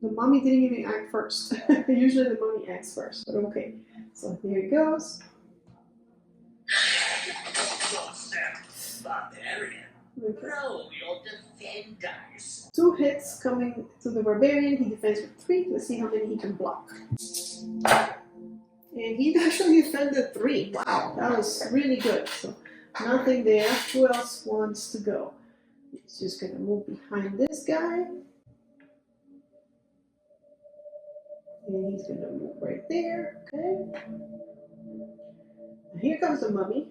The mummy didn't even act first. Usually the mummy acts first, but okay. So here it goes. Barbarian. Okay. Roll your defend dice. 2 hits coming to the barbarian. He defends with 3. Let's see how many he can block. And he actually defended 3. Wow, that was really good. So nothing there. Who else wants to go? He's just going to move behind this guy. And he's going to move right there. Okay. Here comes the mummy.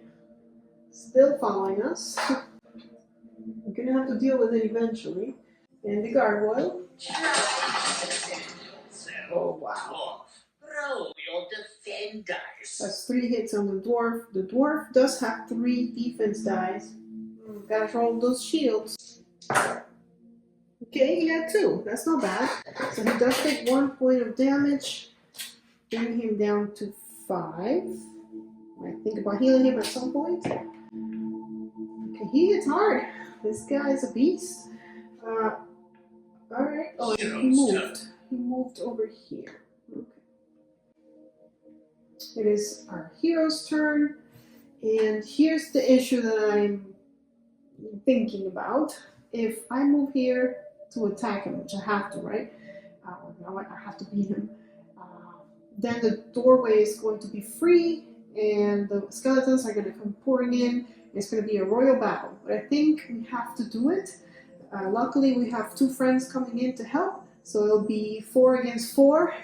Still following us. We're going to have to deal with it eventually. And the gargoyle. Oh, wow. Roll your defend dice. That's 3 hits on the dwarf. The dwarf does have 3 defense dice. Gotta roll those shields. Okay, he got 2. That's not bad. So he does take 1 point of damage. Bring him down to 5. I think about healing him at some point. Okay, he hits hard. This guy is a beast. Alright. Oh, he moved. He moved over here. Okay. It is our hero's turn. And here's the issue that I'm thinking about. If I move here to attack him, which I have to, right? I have to beat him. Then the doorway is going to be free, and the skeletons are going to come pouring in. It's going to be a royal battle, but I think we have to do it. Luckily, we have 2 friends coming in to help, So it'll be 4 against 4.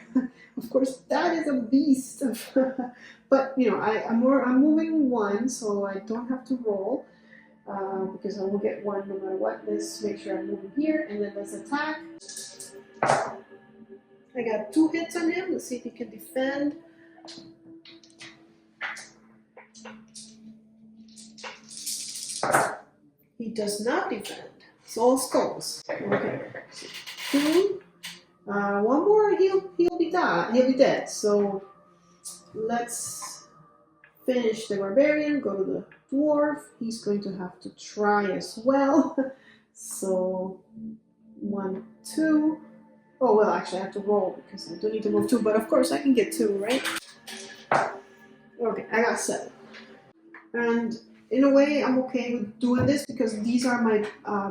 Of course, that is a beast. But you know, I'm moving 1, so I don't have to roll because I will get 1 no matter what. Let's make sure I'm moving here, and then let's attack. I got 2 hits on him. Let's see if he can defend. He does not defend. It's all skulls. Okay. 2. 1 more, he'll be dead. He'll be dead. So let's finish the barbarian. Go to the dwarf. He's going to have to try as well. So 1, 2. Oh well, actually I have to roll because I do need to move 2. But of course I can get 2, right? Okay, I got 7. And in a way, I'm okay with doing this because these are my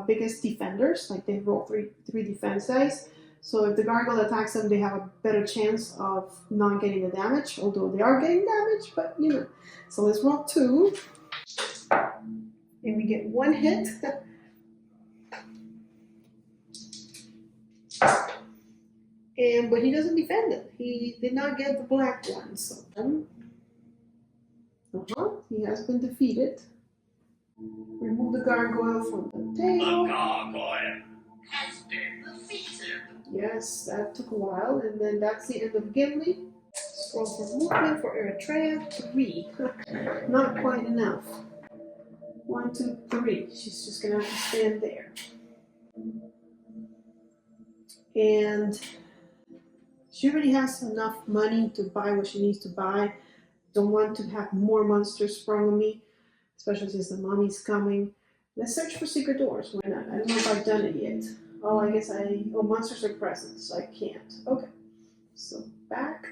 biggest defenders. Like they roll 3 defense dice. So if the gargoyle attacks them, they have a better chance of not getting the damage, although they are getting damage, but you know. So let's roll 2. And we get 1 hit. But he doesn't defend it. He did not get the black one, so he has been defeated. Remove the gargoyle from the table. The gargoyle has been defeated. Yes, that took a while, and then that's the end of Gimli. Scroll for movement for Eritrea, 3. Not quite enough. 1, 2, 3. She's just gonna have to stand there. And she already has enough money to buy what she needs to buy. Don't want to have more monsters sprung on me, especially since the mommy's coming. Let's search for secret doors. Why not? I don't know if I've done it yet. Oh, I guess monsters are present, so I can't. Okay. So back.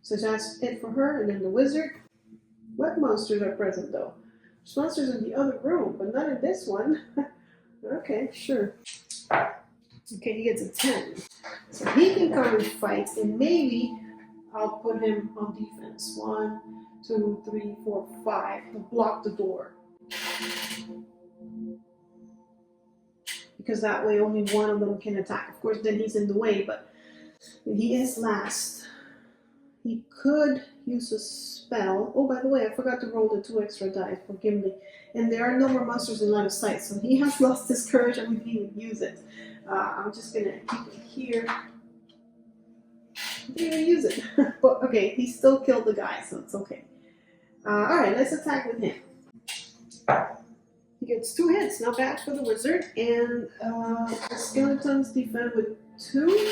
So that's it for her, and then the wizard. What monsters are present though? There's monsters in the other room, but not in this one. Okay, sure. Okay, he gets a 10. So he can come and fight, and maybe I'll put him on defense. 1, 2, 3, 4, 5. He'll block the door. Because that way only one of them can attack. Of course, then he's in the way, but he is last. He could use a spell. Oh, by the way, I forgot to roll the 2 extra dice for Gimli. And there are no more monsters in line of sight, so he has lost his courage and we didn't even use it. I'm just going to keep it here. Didn't even use it. But okay, he still killed the guy, so it's okay. Alright, let's attack with him. He gets 2 hits, not bad for the wizard. And the skeletons defend with 2.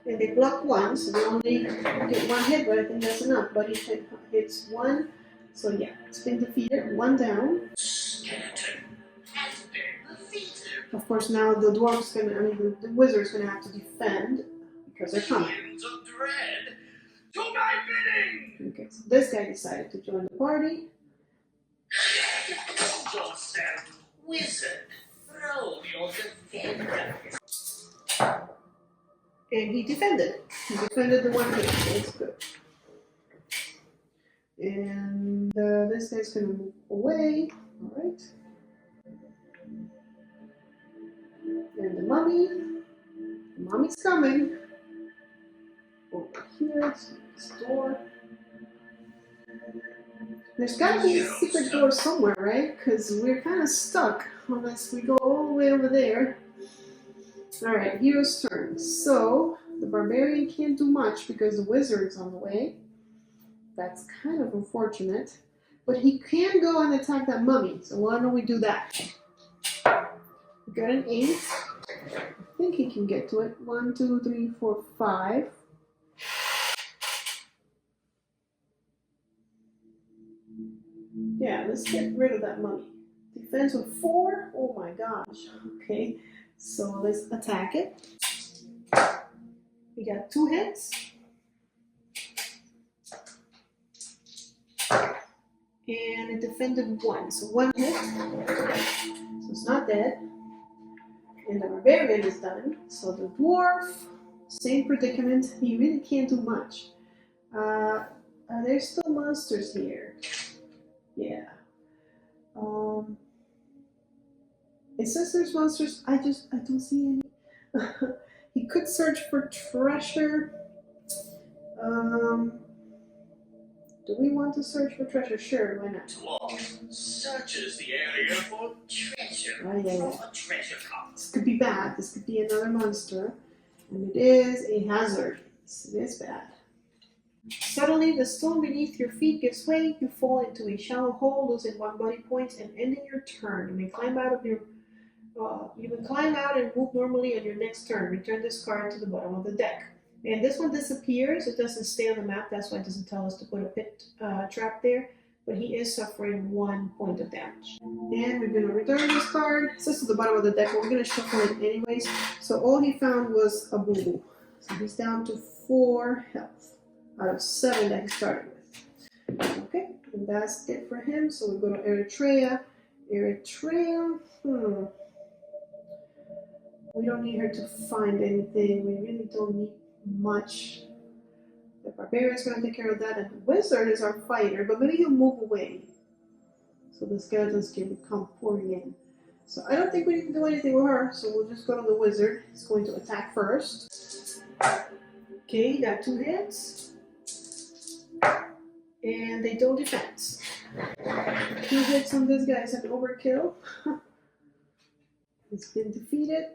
And they block 1, so they only get 1 hit, but I think that's enough. But he hits 1, so yeah, it's been defeated. 1 down. Skeleton has been defeated. Of course, now the dwarf's the wizard's gonna have to defend because they're coming. Winds of dread, to my bidding! Okay, so this guy decided to join the party. Yourself, wizard, throw your defenders. And he defended it. He defended the 1 hit, so it's good. And this guy's gonna move away. Alright. And the mummy's coming. Over here, so this door. There's gotta be a secret door somewhere, right? Because we're kind of stuck unless we go all the way over there. Alright, hero's turn. So, the barbarian can't do much because the wizard's on the way. That's kind of unfortunate. But he can go and attack that mummy, so why don't we do that? We got an 8. I think he can get to it. 1, 2, 3, 4, 5. Yeah, let's get rid of that mummy. Defense with 4? Oh my gosh. Okay, so let's attack it. We got 2 hits. And it defended 1, so 1 hit. So it's not dead. And the barbarian is done. So the dwarf, same predicament. He really can't do much. There's still monsters here. Yeah. It says there's monsters. I don't see any. He could search for treasure. Do we want to search for treasure? Sure, why not? Dwarf searches the area for treasure Oh, yeah. from a treasure cart. This could be bad. This could be another monster. And it is a hazard. Yes, it is bad. Suddenly, the stone beneath your feet gives way. You fall into a shallow hole, losing 1 body point and ending your turn. You may climb out and move normally on your next turn. Return this card to the bottom of the deck. And this one disappears. It doesn't stay on the map. That's why it doesn't tell us to put a pit trap there. But he is suffering 1 point of damage. And we're going to return this card. It says to the bottom of the deck, but we're going to shuffle it anyways. So all he found was a boo-boo. So he's down to 4 health out of 7 that he started with. Okay, and that's it for him. So we go to Eritrea. Eritrea, we don't need her to find anything. We really don't need much. The barbarian's going to take care of that, and the wizard is our fighter, but maybe he'll move away so the skeletons can come pouring in. So I don't think we need to do anything with her, so we'll just go to the wizard. He's going to attack first. Okay, he got 2 hits. And they don't defend. 2 hits on this guy is an overkill. He's been defeated.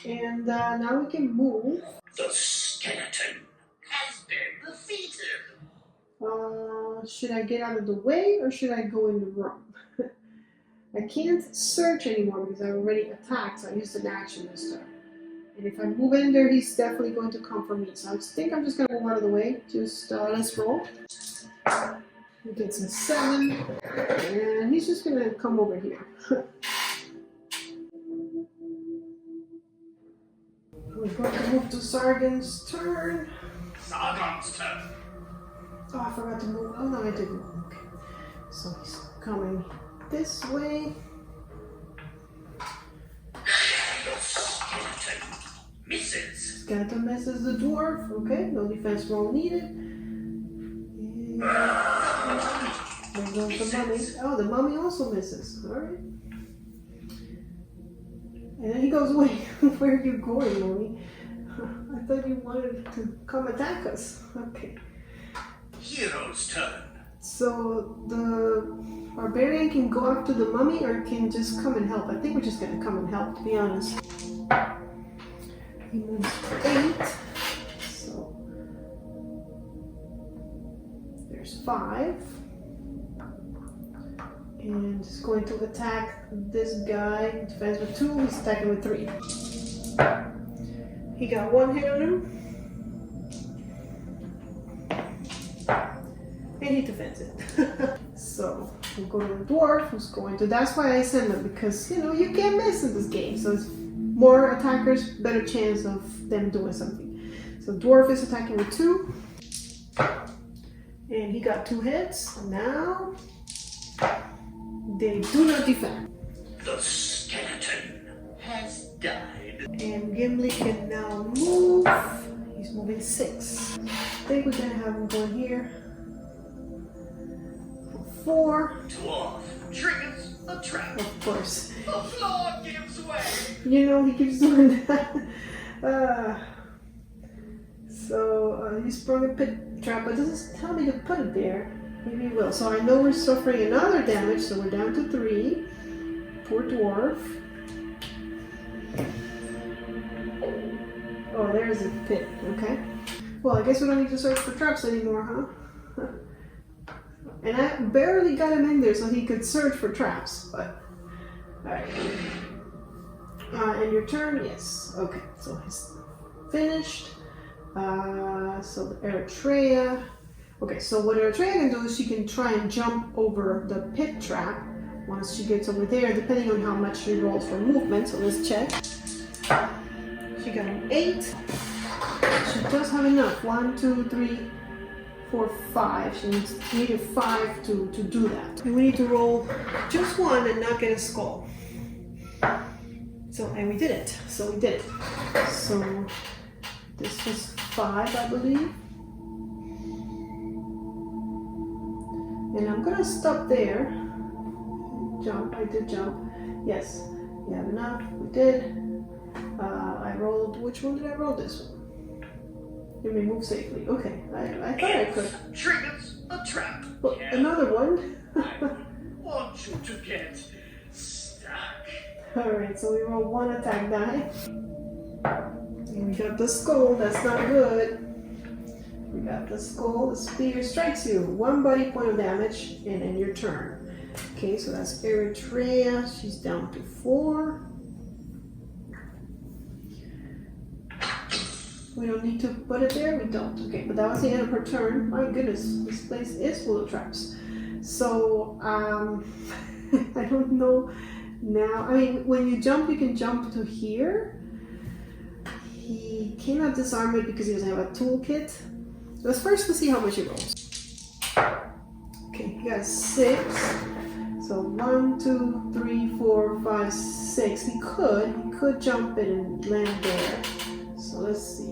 And now we can move. The skeleton has been defeated. Should I get out of the way or should I go in the room? I can't search anymore because I already attacked, so I used an action this turn. And if I move in there, he's definitely going to come for me. So I think I'm just going to move out of the way. Just let's roll. He gets a 7. And he's just going to come over here. We're going to move to Sargon's turn. Sargon's turn. Oh, I forgot to move. Oh, no, I didn't. Okay. So he's coming this way. The skeleton misses. Skeleton misses the dwarf. Okay, no defense roll needed. And there goes the mummy. Oh, the mummy also misses. Alright. And then he goes away. Where are you going, mummy? I thought you wanted to come attack us. Okay. Hero's turn. So the barbarian can go after the mummy or can just come and help. I think we're just gonna come and help, to be honest. He moves 8. So there's 5. And he's going to attack this guy. Defense with 2, he's attacking with 3. He got 1 hit on him. And he defends it. So we'll go to the dwarf who's going to. That's why I send him, because you know you can't miss in this game. So it's more attackers, better chance of them doing something. So dwarf is attacking with 2. And he got 2 hits. Now they do not defend. The skeleton has died. And Gimli can now move. He's moving 6. I think we're gonna have him going here. 4. Dwarf triggers a trap. Of course. The floor gives way. You know, he keeps doing that. So he sprung a pit trap, but it doesn't tell me to put it there. Maybe he will. So I know we're suffering another damage, so we're down to 3. Poor dwarf. Oh, there's a pit. Okay. Well, I guess we don't need to search for traps anymore, huh? And I barely got him in there so he could search for traps, but... Alright. And your turn? Yes. Okay, so he's finished. So the Eritrea... Okay, so what Eritrea can do is she can try and jump over the pit trap once she gets over there, depending on how much she rolls for movement. So let's check. She got an 8. She does have enough. 1, 2, 3, 4, 5. She needed 5 to do that. And we need to roll just 1 and not get a skull. So, and we did it. So we did it. So this was 5, I believe. And I'm gonna stop there. jump. I did jump. Yes. You have enough. We did. I rolled. Which one did I roll? This one. Let me move safely. Okay. I thought I could. Triggers a trap. Well, another one. I want you to get stuck. Alright, so we roll one attack die. And we got the skull. That's not good. We got the skull. The spear strikes you. 1 body point of damage and end your turn. Okay, so that's Eritrea. She's down to 4. We don't need to put it there. We don't. Okay, but that was the end of her turn. My goodness, this place is full of traps. So, I don't know now. I mean, when you jump, you can jump to here. He cannot disarm it because he doesn't have a toolkit. Let's first see how much he rolls. Okay, he got 6. So 1, 2, 3, 4, 5, 6. He could jump it and land there. So let's see.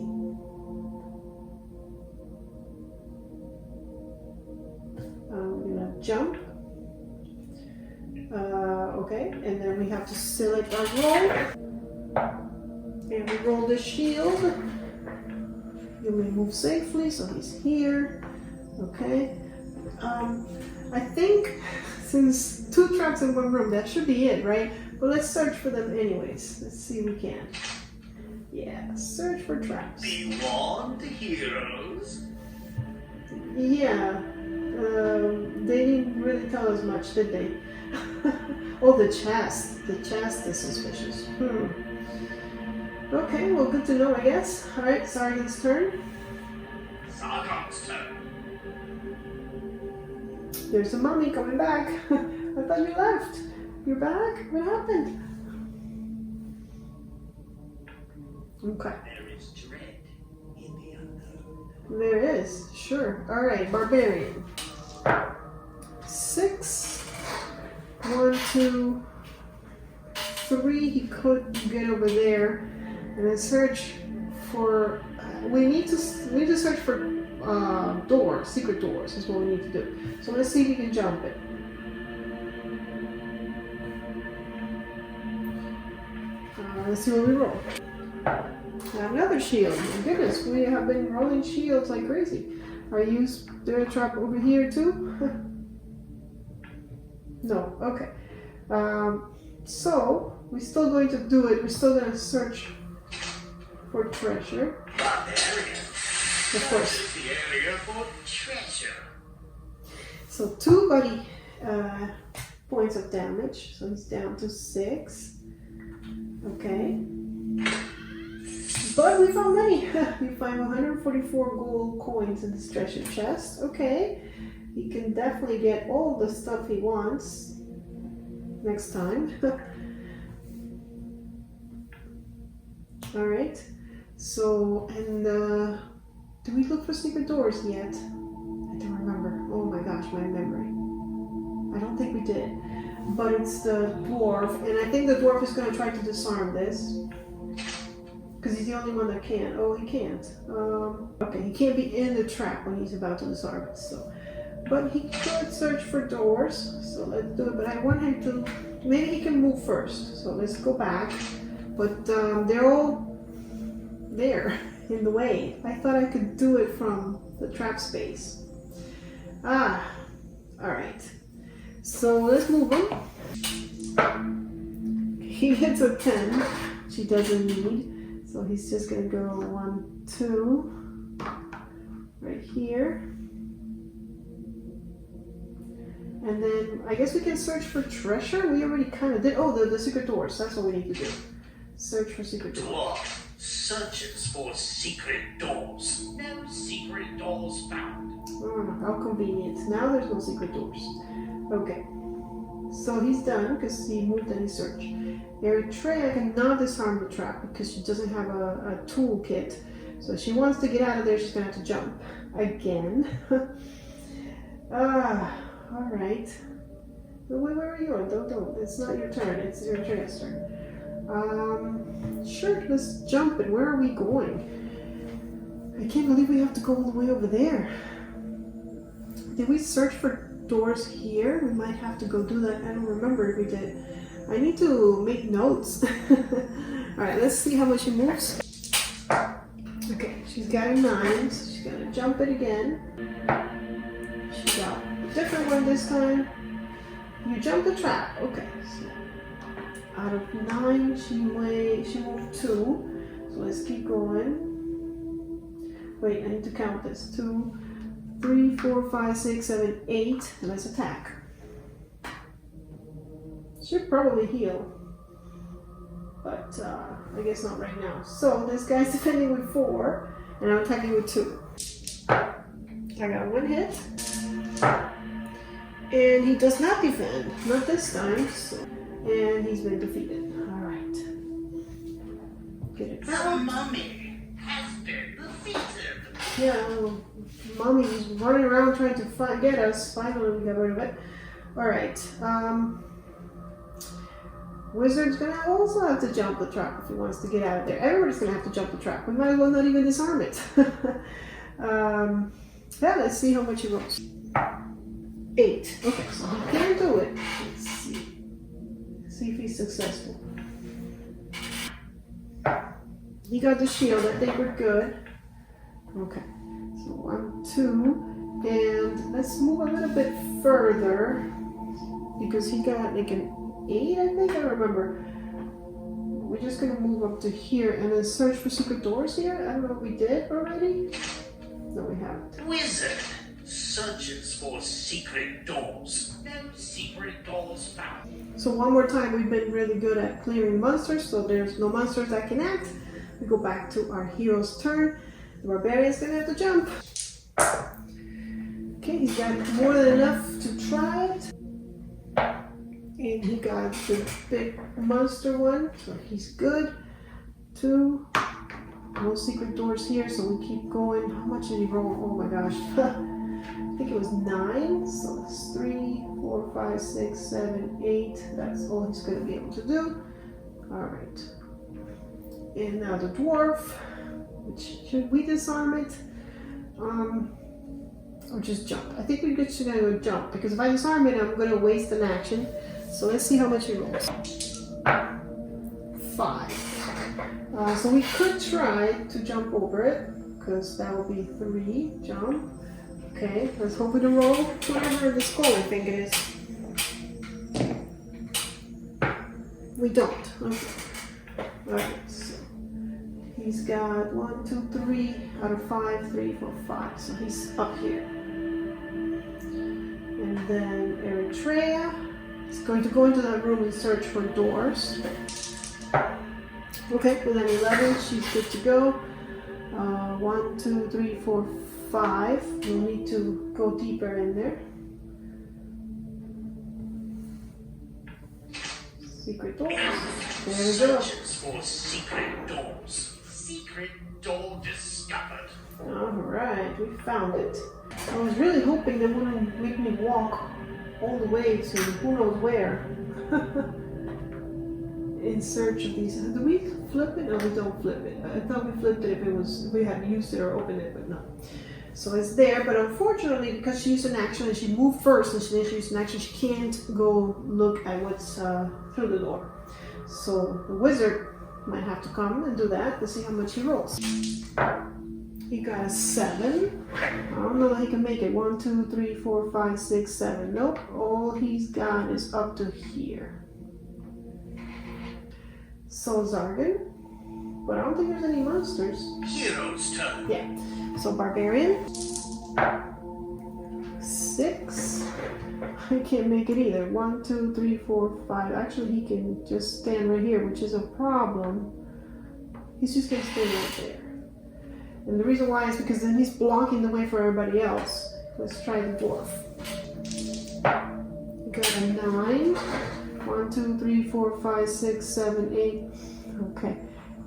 We're gonna jump. Okay, and then we have to select our roll. And we roll the shield. Then we move safely, so he's here. Okay. I think since 2 traps in 1 room, that should be it, right? But let's search for them anyways. Let's see if we can. Yeah, search for traps. Be warned, heroes. Yeah. They didn't really tell us much, did they? Oh, the chest. The chest is suspicious. Okay, well, good to know, I guess. Alright, Sargon's turn. Sargon's turn. There's a mummy coming back. I thought you left. You're back? What happened? Okay. There is dread in the unknown. There is. Sure. Alright, barbarian. 6. 1, 2, 3. He could get over there. And then search for. We need to search for doors, secret doors. Is what we need to do. So let's see if we can jump it. Let's see what we roll. Another shield. My goodness, we have been rolling shields like crazy. Are you there a trap over here too? No. Okay. So we're still going to do it. We're still going to search for treasure. Of course. That is the area for treasure. So 2 body points of damage. So he's down to 6. Okay. But we found money. We find 144 gold coins in this treasure chest. Okay. He can definitely get all the stuff he wants next time. Alright. So, and do we look for secret doors yet? I don't remember. Oh my gosh, my memory. I don't think we did. But it's the dwarf, and I think the dwarf is going to try to disarm this. Because he's the only one that can. Oh, he can't. Okay, he can't be in the trap when he's about to disarm it, so. But he could search for doors, so let's do it. But I want him to, maybe he can move first. So let's go back. But they're all there in the way. I thought I could do it from the trap space. Ah, all right. So let's move him. He hits a 10, which he doesn't need. So he's just gonna go 1, 2, right here. And then I guess we can search for treasure. We already kind of did. Oh, the secret doors. That's what we need to do. Search for secret doors. Dwarf searches for secret doors. No secret doors found. Oh, how convenient. Now there's no secret doors. Okay. So he's done because he moved and he searched. Eritrea cannot disarm the trap because she doesn't have a toolkit. So she wants to get out of there. She's going to have to jump again. All right. Where are you going? Don't. It's not your turn. It's Eritrea's turn. Sure, let's jump it. Where are we going? I can't believe we have to go all the way over there. Did we search for doors here. We might have to go do that. I don't remember if we did. I need to make notes. Alright, let's see how much she moves. Okay, she's got a 9, so she's gonna jump it again. She got a different one this time. You jump the trap. Okay, so out of 9, she moved 2. So let's keep going. Wait, I need to count this. 2, 3, 4, 5, 6, 7, 8. And let's attack. Should probably heal. But I guess not right now. So this guy's defending with 4. And I'm attacking with 2. I got 1 hit. And he does not defend. Not this time. So. And he's been defeated. Alright. Get it The out. mummy has been defeated. Yeah, Mommy's running around trying to get us. Finally, we got rid of it. Alright. Wizard's gonna also have to jump the trap if he wants to get out of there. Everybody's gonna have to jump the trap. We might as well not even disarm it. Yeah, let's see how much he rolls. 8. Okay, so he can do it. Let's see. See if he's successful. He got the shield. I think we're good. Okay. So 1, 2, and let's move a little bit further because he got like an 8, I think. I don't remember. We're just gonna move up to here and then search for secret doors here. I don't know if we did already. No, we haven't. Wizard searches for secret doors. No secret doors found. So one more time, we've been really good at clearing monsters, so there's no monsters that can act. We go back to our hero's turn. The barbarian's gonna have to jump. Okay, he's got more than enough to try it. And he got the big monster one, so he's good. 2. No secret doors here, so we keep going. How much did he roll? Oh my gosh. I think it was 9. So it's 3, 4, 5, 6, 7, 8. That's all he's going to be able to do. Alright. And now the dwarf. Which, should we disarm it? Or just jump? I think we're just going to go jump. Because if I disarm it, I'm going to waste an action. So let's see how much he rolls. 5. So we could try to jump over it, because that would be 3 jump. Okay, let's hope we don't roll whatever the skull I think it is. We don't. Okay. Alright, so he's got 1, 2, 3 out of 5, 3, 4, 5. So he's up here. And then Eritrea is going to go into that room and search for doors. Okay, with an 11, she's good to go. 1, 2, 3, 4, 5. We'll need to go deeper in there. Secret doors. There we go. Searches for secret doors. Secret door discovered. Alright, we found it. I was really hoping they wouldn't make me walk all the way to who knows where. In search of these. Do we flip it? No, we don't flip it. I thought we flipped it if we had used it or opened it, but no. So it's there, but unfortunately, because she used an action and she moved first and then she used an action, she can't go look at what's through the door. So the wizard might have to come and do that to see how much he rolls. He got a 7. I don't know that he can make it. 1, 2, 3, 4, 5, 6, 7. Nope. All he's got is up to here. So Zargan, but I don't think there's any monsters. Hero's turn. Yeah. So barbarian. 6. I can't make it either. 1, 2, 3, 4, 5. Actually, he can just stand right here, which is a problem. He's just gonna stay right there. And the reason why is because then he's blocking the way for everybody else. Let's try the dwarf. We got a 9. 1, 2, 3, 4, 5, 6, 7, 8. Okay.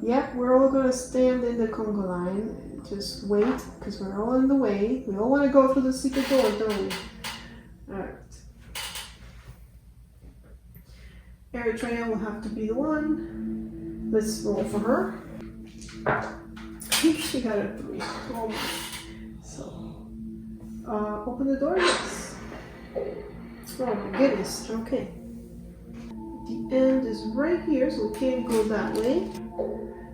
Yep, we're all gonna stand in the conga line. Just wait, because we're all in the way. We all want to go through the secret door, don't we? Alright. Eritrea will have to be the one. Let's roll for her. I think she got a 3. Oh my. So, open the door, yes. Oh my goodness, okay. The end is right here, so we can't go that way.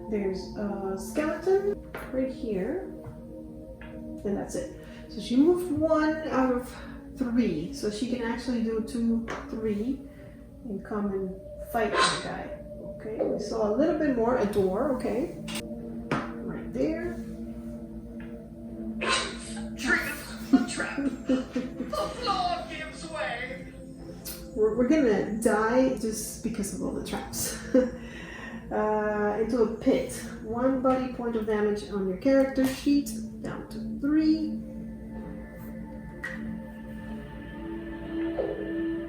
There's a skeleton right here. And that's it. So she moved 1 out of 3. So she can actually do 2, 3 and come and fight the guy. Okay, we saw a little bit more, a door, okay. Right there. Trigger the trap. The floor gives way. We're gonna die just because of all the traps. Into a pit. 1 body point of damage on your character sheet, down to 3.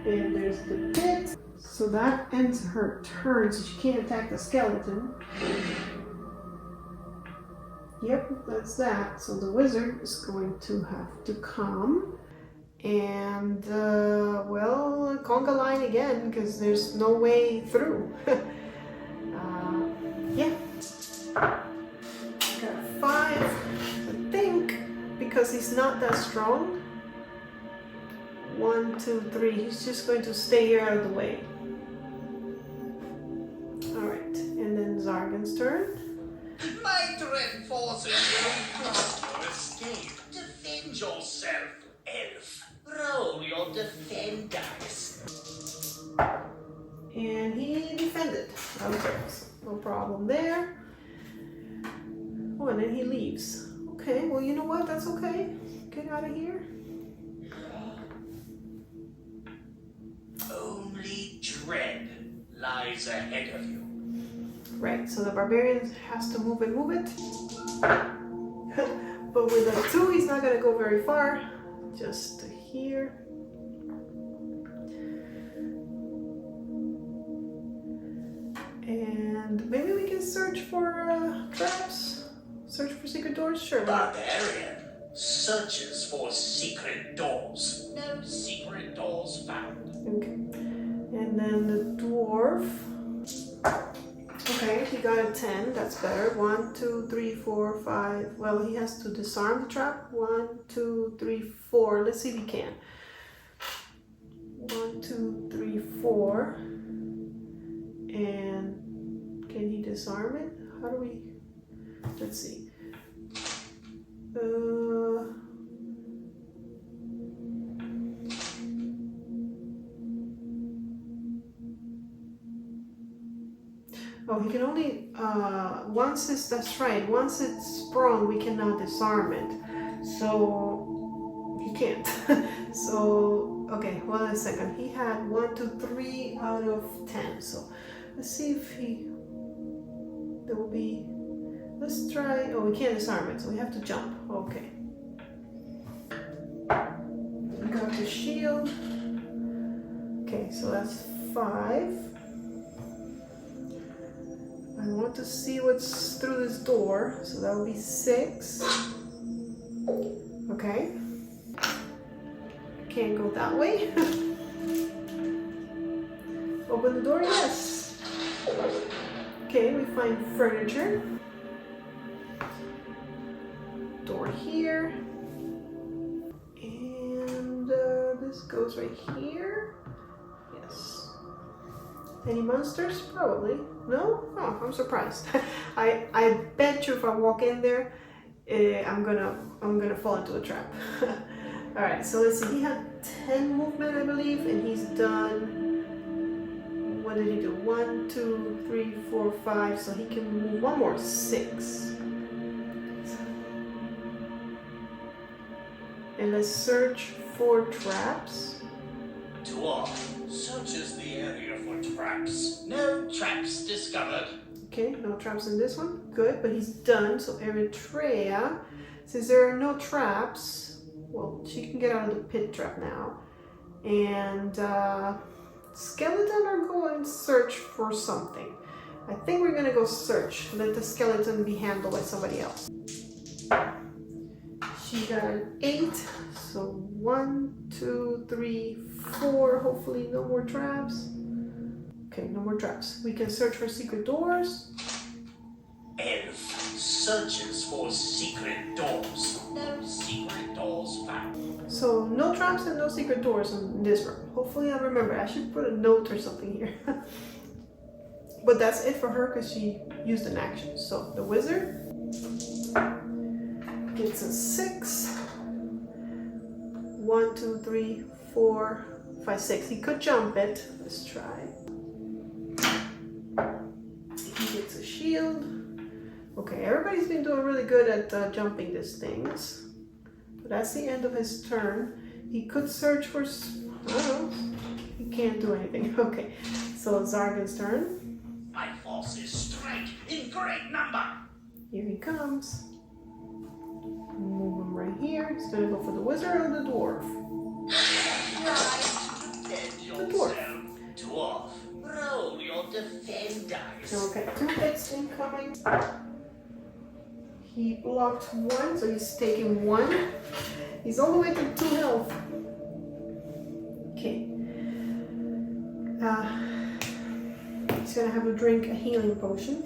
And there's the pit. So that ends her turn, so she can't attack the skeleton. Yep, that's that. So the wizard is going to have to come. And, well, conga line again, because there's no way through. Yeah. Got a 5, I think, because he's not that strong. 1, 2, 3, he's just going to stay here out of the way. Alright, and then Zargan's turn. My dread forces will force your escape. Defend yourself, elf. Roll your defend dice. And he defended. Okay, so no problem there. Oh, and then he leaves. Okay, well, you know what? That's okay. Get out of here. Only dread lies ahead of you. Right, so the barbarian has to move and move it. But with a 2, he's not going to go very far. Just to here. And maybe we can search for traps? Search for secret doors? Sure. Barbarian searches for secret doors. No secret doors found. Okay. And then the dwarf. Okay, he got a 10. That's better. 1, 2, 3, 4, 5. Well, he has to disarm the trap. 1, 2, 3, 4. Let's see if he can. 1, 2, 3, 4. And can he disarm it? How do we? Let's see. Oh, he can only, once it's, that's right, once it's sprung, we cannot disarm it. So, he can't. So, okay, hold on a second. He had 1, 2, 3 out of 10. So, let's see if he, there will be, let's try, oh, we can't disarm it, so we have to jump. Okay. We got the shield. Okay, so that's 5. I want to see what's through this door, so that will be 6. Okay. Can't go that way. Open the door, yes. Okay, we find furniture. Door here. And this goes right here. Yes. Any monsters? Probably. No? Oh, I'm surprised. I bet you if I walk in there, I'm gonna fall into a trap. All right, so let's see. He had 10 movement, I believe, and he's done. What did he do? 1, 2, 3, 4, 5. So he can move 1 more, 6. And let's search for traps. Dwarf searches the area for traps. No traps discovered. Okay, no traps in this one. Good, but he's done. So Eritrea, since there are no traps, well, she can get out of the pit trap now. And skeleton are going to search for something. I think we're gonna go search. Let the skeleton be handled by somebody else. She got an 8. So 1, 2, 3, 4. Hopefully no more traps. Okay, no more traps. We can search for secret doors. Elf searches for secret doors. No secret doors found. So no traps and no secret doors in this room. Hopefully I'll remember. I should put a note or something here. But that's it for her because she used an action. So the wizard gets a 6. 1, 2, 3, 4, 5, 6. He could jump it. Let's try. He gets a shield. Okay, everybody's been doing really good at jumping these things. But that's the end of his turn. He could search for... I don't know. He can't do anything. Okay, so it's Zargan's turn. My forces strike in great number. Here he comes. Move him right here. He's gonna go for the wizard or the dwarf. The dwarf. Dwarf, roll your defend dice. Okay, 2 hits incoming. He blocked 1, so he's taking 1. He's all the way to 2 health. Okay. He's gonna have to drink a healing potion.